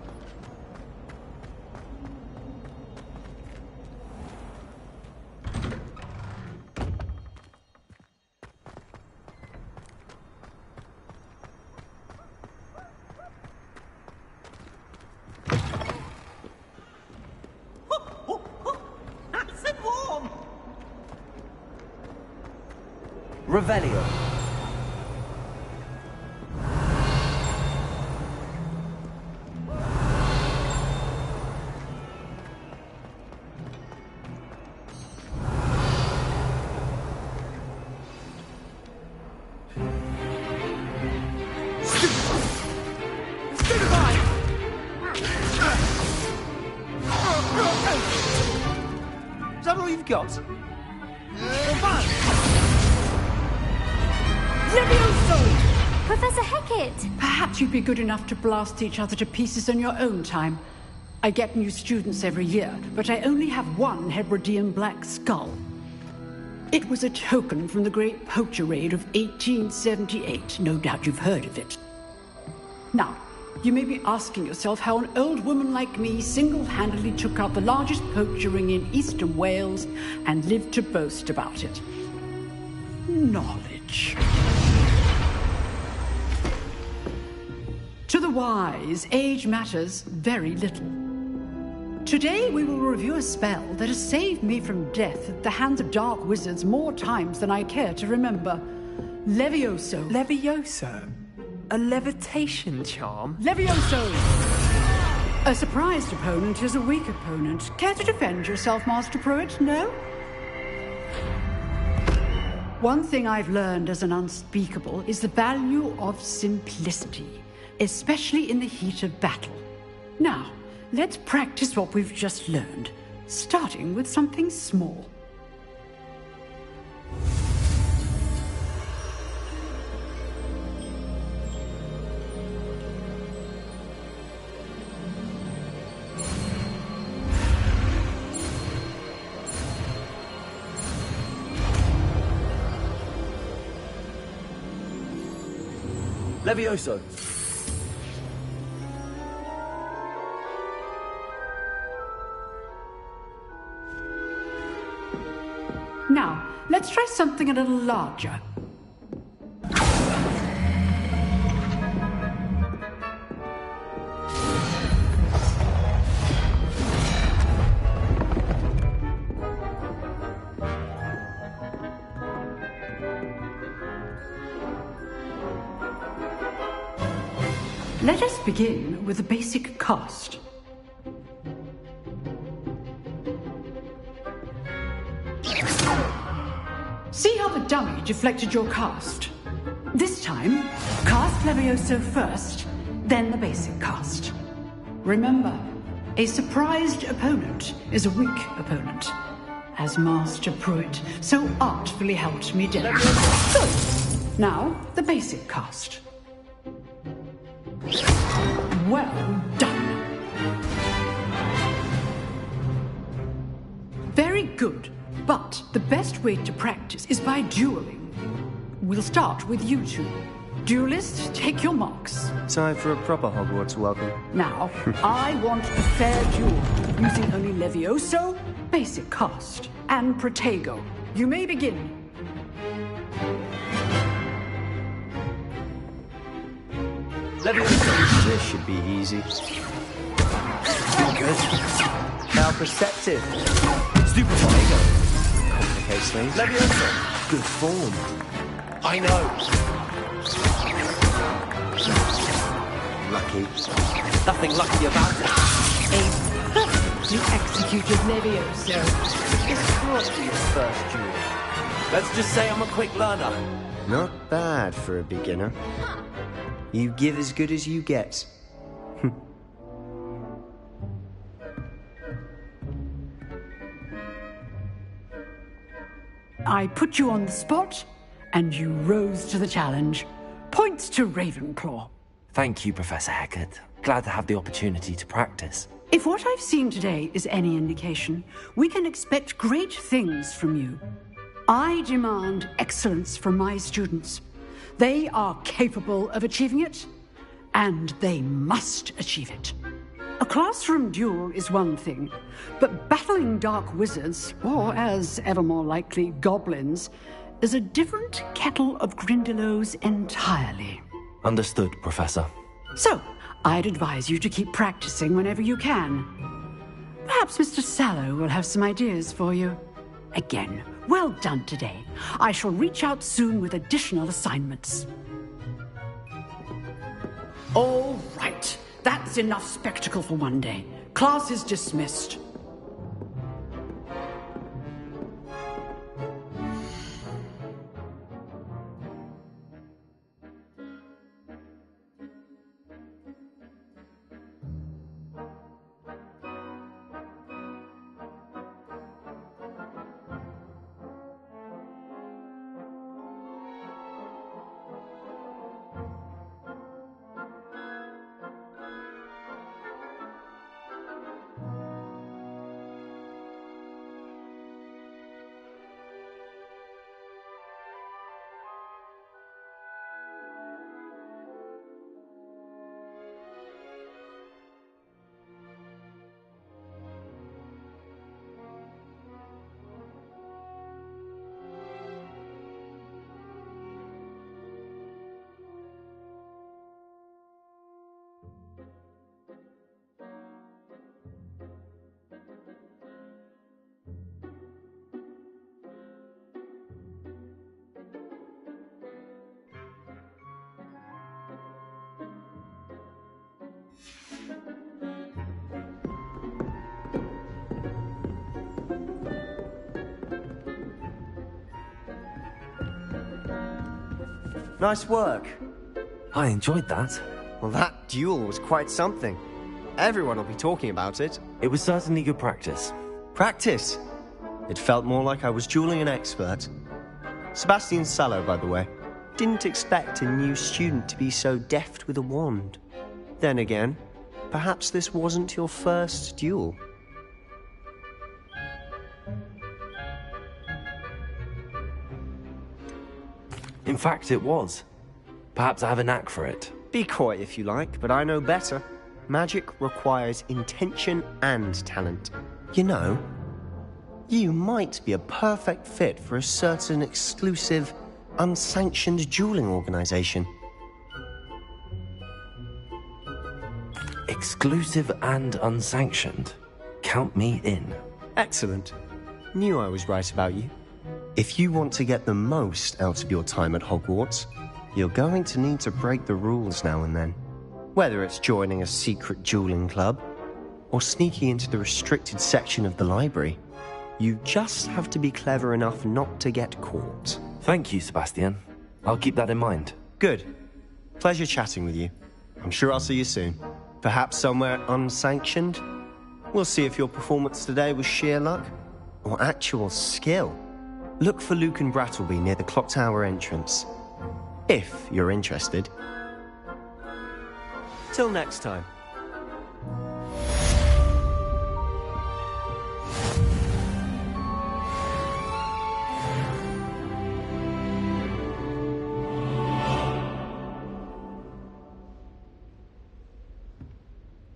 Revelio. Is that all you've got? Professor Hecat! Perhaps you'd be good enough to blast each other to pieces on your own time. I get new students every year, but I only have one Hebridean black skull. It was a token from the Great Poacher Raid of 1878. No doubt you've heard of it. Now, you may be asking yourself how an old woman like me single-handedly took out the largest poacher ring in eastern Wales and lived to boast about it. Knowledge. To the wise, age matters very little. Today we will review a spell that has saved me from death at the hands of dark wizards more times than I care to remember. Levioso. Levioso? A levitation charm? Levioso! A surprised opponent is a weak opponent. Care to defend yourself, Master Pruitt? No? One thing I've learned as an unspeakable is the value of simplicity, especially in the heat of battle. Now, let's practice what we've just learned, starting with something small. Levioso. Now, let's try something a little larger. Let us begin with the basic cast. See how the dummy deflected your cast? This time, cast Levioso first, then the basic cast. Remember, a surprised opponent is a weak opponent, as Master Pruitt so artfully helped me demonstrate. Good. Now, the basic cast. Well done. Very good, but the best way to practice is by dueling. We'll start with you two. Duelists, take your marks. Time for a proper Hogwarts welcome. Now, I want a fair duel, using only Levioso, basic cast, and Protego. You may begin. Levioso. This should be easy. Good. Now perceptive. Stupid Protego. Complicates things. Levioso. Good form. I know. Lucky. Nothing lucky about it. A perfectly executed Levioso. This can't be his first duel. Let's just say I'm a quick learner. Not bad for a beginner. You give as good as you get. I put you on the spot, and you rose to the challenge. Points to Ravenclaw. Thank you, Professor Hecat. Glad to have the opportunity to practice. If what I've seen today is any indication, we can expect great things from you. I demand excellence from my students. They are capable of achieving it, and they must achieve it. A classroom duel is one thing, but battling dark wizards, or as ever more likely, goblins, is a different kettle of Grindylows entirely. Understood, Professor. So, I'd advise you to keep practicing whenever you can. Perhaps Mr. Sallow will have some ideas for you. Again, well done today. I shall reach out soon with additional assignments. All right. That's enough spectacle for one day. Class is dismissed. Nice work. I enjoyed that. Well, that duel was quite something. Everyone will be talking about it. It was certainly good practice. Practice? It felt more like I was dueling an expert. Sebastian Sallow, by the way. Didn't expect a new student to be so deft with a wand. Then again, perhaps this wasn't your first duel. In fact, it was. Perhaps I have a knack for it. Be coy if you like, but I know better. Magic requires intention and talent. You know, you might be a perfect fit for a certain exclusive, unsanctioned dueling organization. Exclusive and unsanctioned. Count me in. Excellent. Knew I was right about you. If you want to get the most out of your time at Hogwarts, you're going to need to break the rules now and then. Whether it's joining a secret dueling club or sneaking into the restricted section of the library, you just have to be clever enough not to get caught. Thank you, Sebastian. I'll keep that in mind. Good. Pleasure chatting with you. I'm sure I'll see you soon. Perhaps somewhere unsanctioned? We'll see if your performance today was sheer luck or actual skill. Look for Luke and Brattleby near the clock tower entrance, if you're interested. Till next time.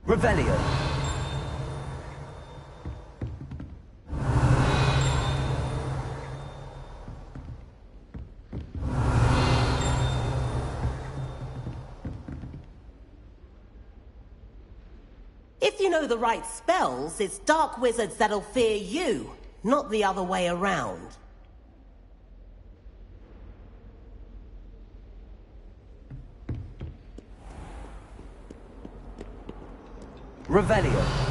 Revelio. If you know the right spells, it's dark wizards that'll fear you, not the other way around. Revelio.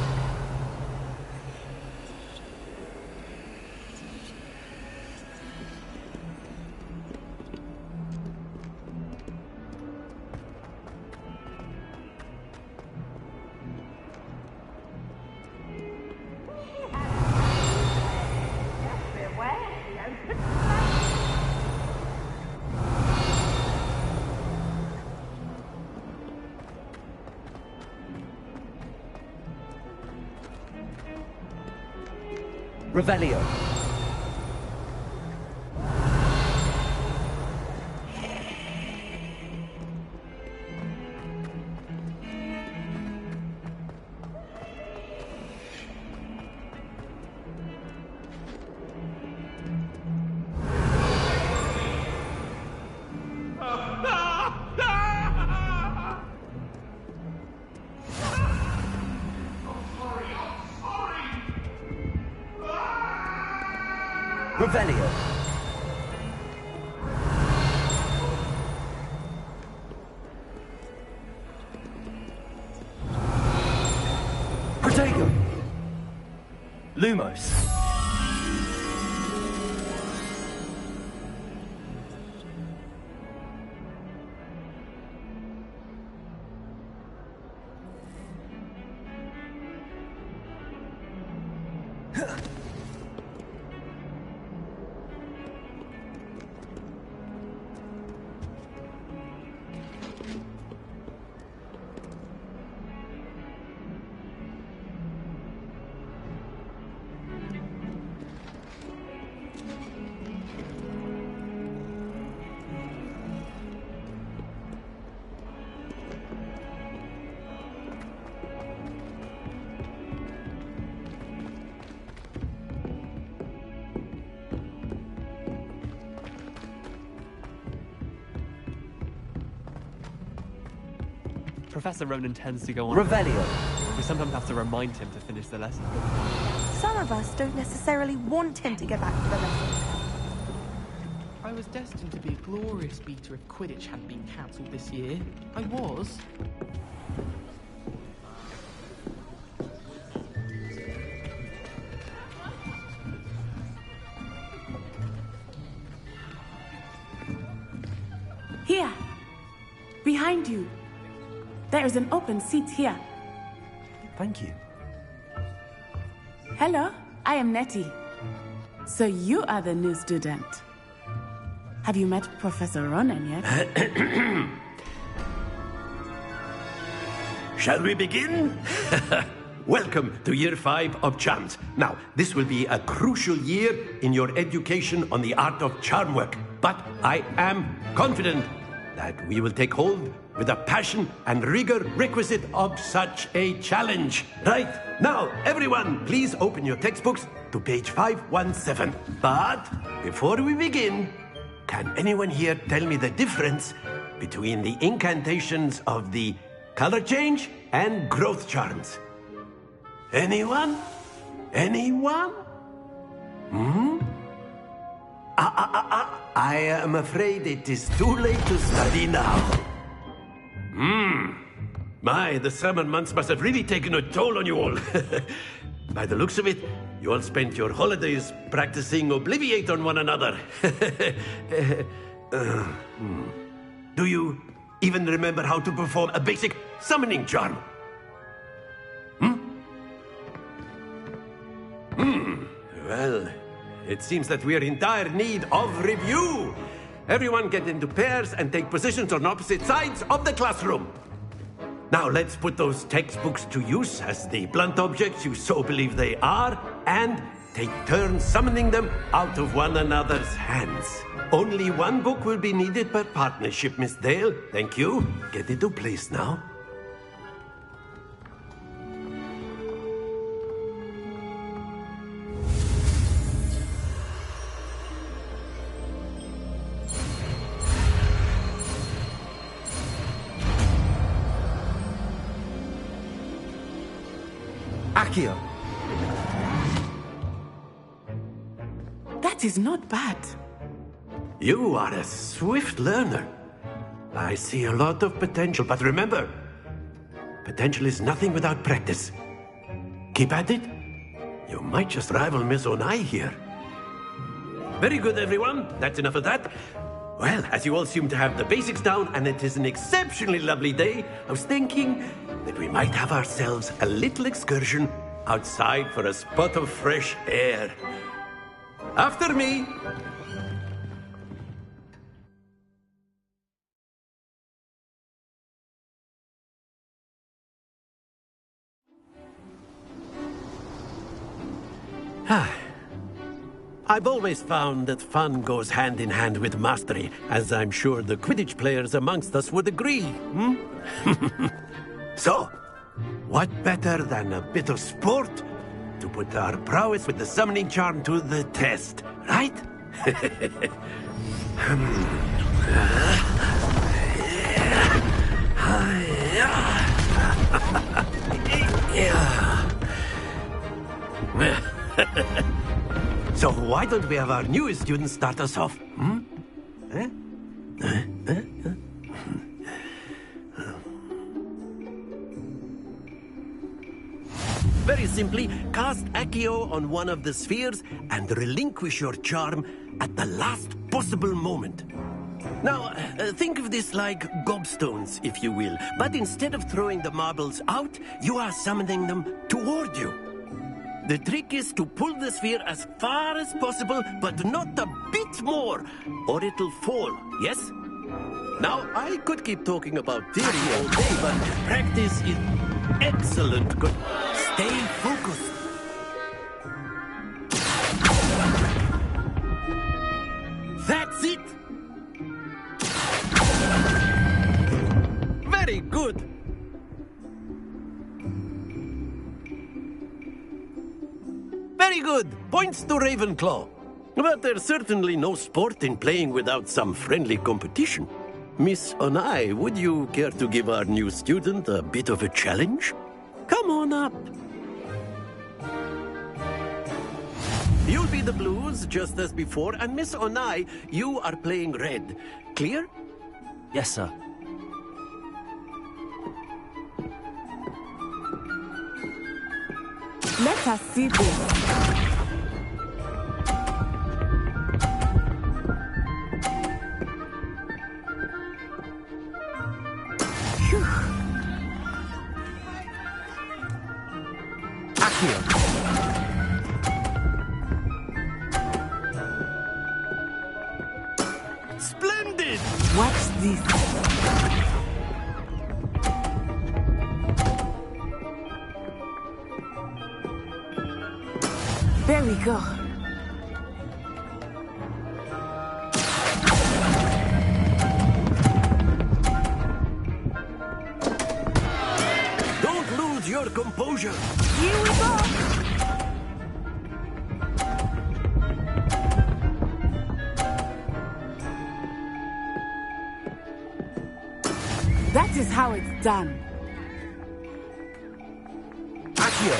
Revelio. Revelio. Protego. Lumos. Professor Ronan tends to go on. Revelio. We sometimes have to remind him to finish the lesson. Some of us don't necessarily want him to get back to the lesson. I was destined to be a glorious beater if Quidditch hadn't been cancelled this year. I was. Here! Behind you! There is an open seat here. Thank you. Hello, I am Nettie. So you are the new student. Have you met Professor Ronan yet? Shall we begin? Welcome to Year 5 of Charms. Now, this will be a crucial year in your education on the art of charm work. But I am confident that we will take hold with the passion and rigor requisite of such a challenge. Right, now, everyone, please open your textbooks to page 517. But before we begin, can anyone here tell me the difference between the incantations of the color change and growth charms? Anyone? Anyone? I am afraid it is too late to study now. My, the summer months must have really taken a toll on you all. By the looks of it, you all spent your holidays practicing Obliviate on one another. Do you even remember how to perform a basic summoning charm? Well, it seems that we are in dire need of review. Everyone get into pairs and take positions on opposite sides of the classroom. Now let's put those textbooks to use as the blunt objects you so believe they are, and take turns summoning them out of one another's hands. Only one book will be needed per partnership, Miss Dale. Thank you. Get into place now. Akio. That is not bad. You are a swift learner. I see a lot of potential, but remember, potential is nothing without practice. Keep at it. You might just rival Miss Onai here. Very good, everyone. That's enough of that. Well, as you all seem to have the basics down, and it is an exceptionally lovely day, I was thinking that we might have ourselves a little excursion outside for a spot of fresh air. After me. I've always found that fun goes hand in hand with mastery, as I'm sure the Quidditch players amongst us would agree. So, what better than a bit of sport to put our prowess with the summoning charm to the test, right? So why don't we have our newest student start us off? Very simply, cast Accio on one of the spheres and relinquish your charm at the last possible moment. Now, think of this like gobstones, if you will, but instead of throwing the marbles out, you are summoning them toward you. The trick is to pull the sphere as far as possible, but not a bit more, or it'll fall, yes? Now, I could keep talking about theory all day, but practice is excellent. Good. Stay focused. That's it! Very good! Very good! Points to Ravenclaw. But there's certainly no sport in playing without some friendly competition. Miss Onai, would you care to give our new student a bit of a challenge? Come on up. You'll be the blues, just as before, and Miss Onai, you are playing red. Clear? Yes, sir. Let us see this. Akio. Splendid! Watch this. There we go. Don't lose your composure. Here we go. That is how it's done. Akio.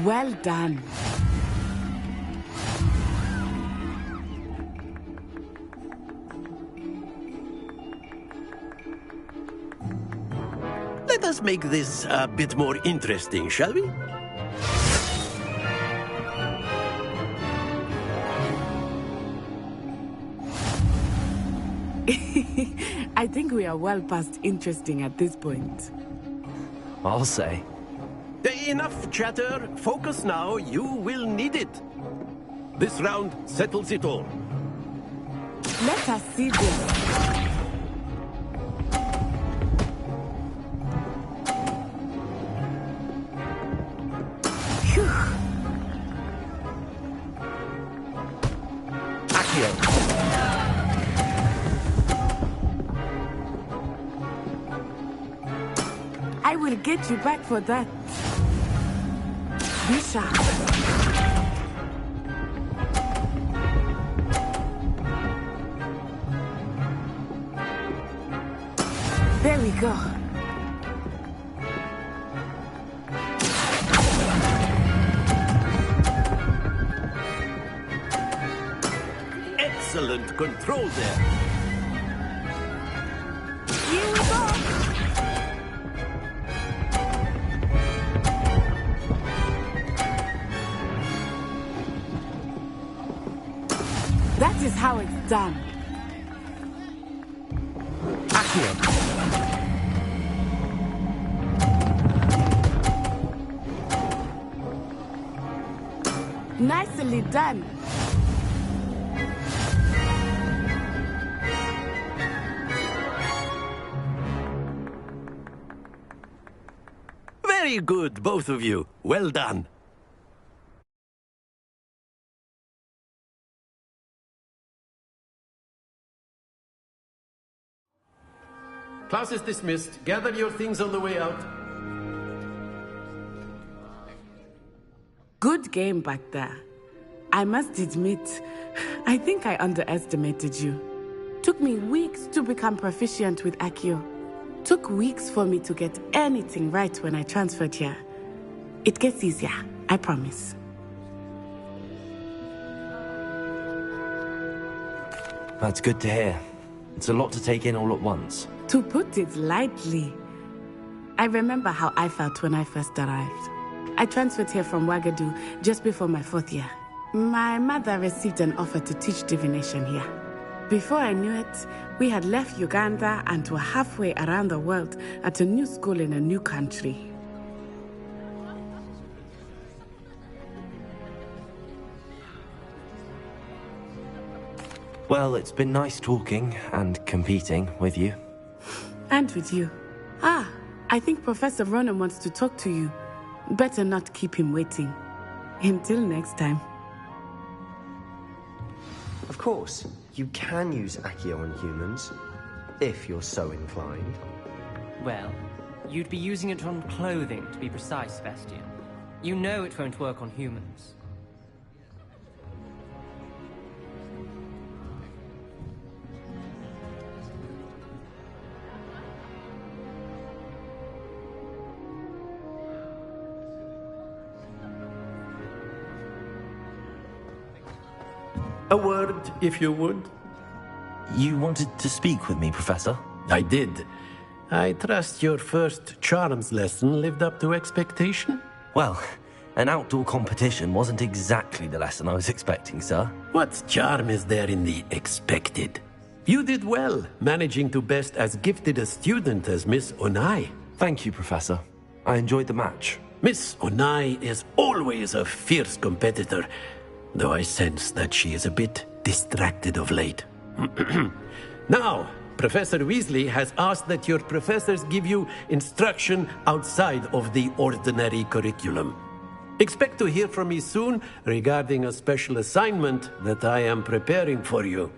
Well done. us make this a bit more interesting, shall we? I think we are well past interesting at this point. I'll say. Enough chatter. Focus now. You will need it. This round settles it all. Let us see this. Phew. Accio. I will get you back for that. Be sharp. There we go. Excellent control there. Here we go. That is how it's done. Accio. Nicely done. Very good, both of you. Well done. Class is dismissed. Gather your things on the way out. Good game back there. I must admit, I think I underestimated you. Took me weeks to become proficient with Accio. Took weeks for me to get anything right when I transferred here. It gets easier, I promise. That's good to hear. It's a lot to take in all at once. To put it lightly, I remember how I felt when I first arrived. I transferred here from Ouagadougou just before my 4th year. My mother received an offer to teach divination here. Before I knew it, we had left Uganda and were halfway around the world at a new school in a new country. Well, it's been nice talking and competing with you. And with you. Ah, I think Professor Ronan wants to talk to you. Better not keep him waiting. Until next time. Of course, you can use Accio on humans, if you're so inclined. Well, you'd be using it on clothing, to be precise, Sebastian. You know it won't work on humans. A word, if you would. You wanted to speak with me, Professor? I did. I trust your first charms lesson lived up to expectation? Well, an outdoor competition wasn't exactly the lesson I was expecting, sir. What charm is there in the expected? You did well, managing to best as gifted a student as Miss Onai. Thank you, Professor. I enjoyed the match. Miss Onai is always a fierce competitor, though I sense that she is a bit distracted of late. Now, Professor Weasley has asked that your professors give you instruction outside of the ordinary curriculum. Expect to hear from me soon regarding a special assignment that I am preparing for you.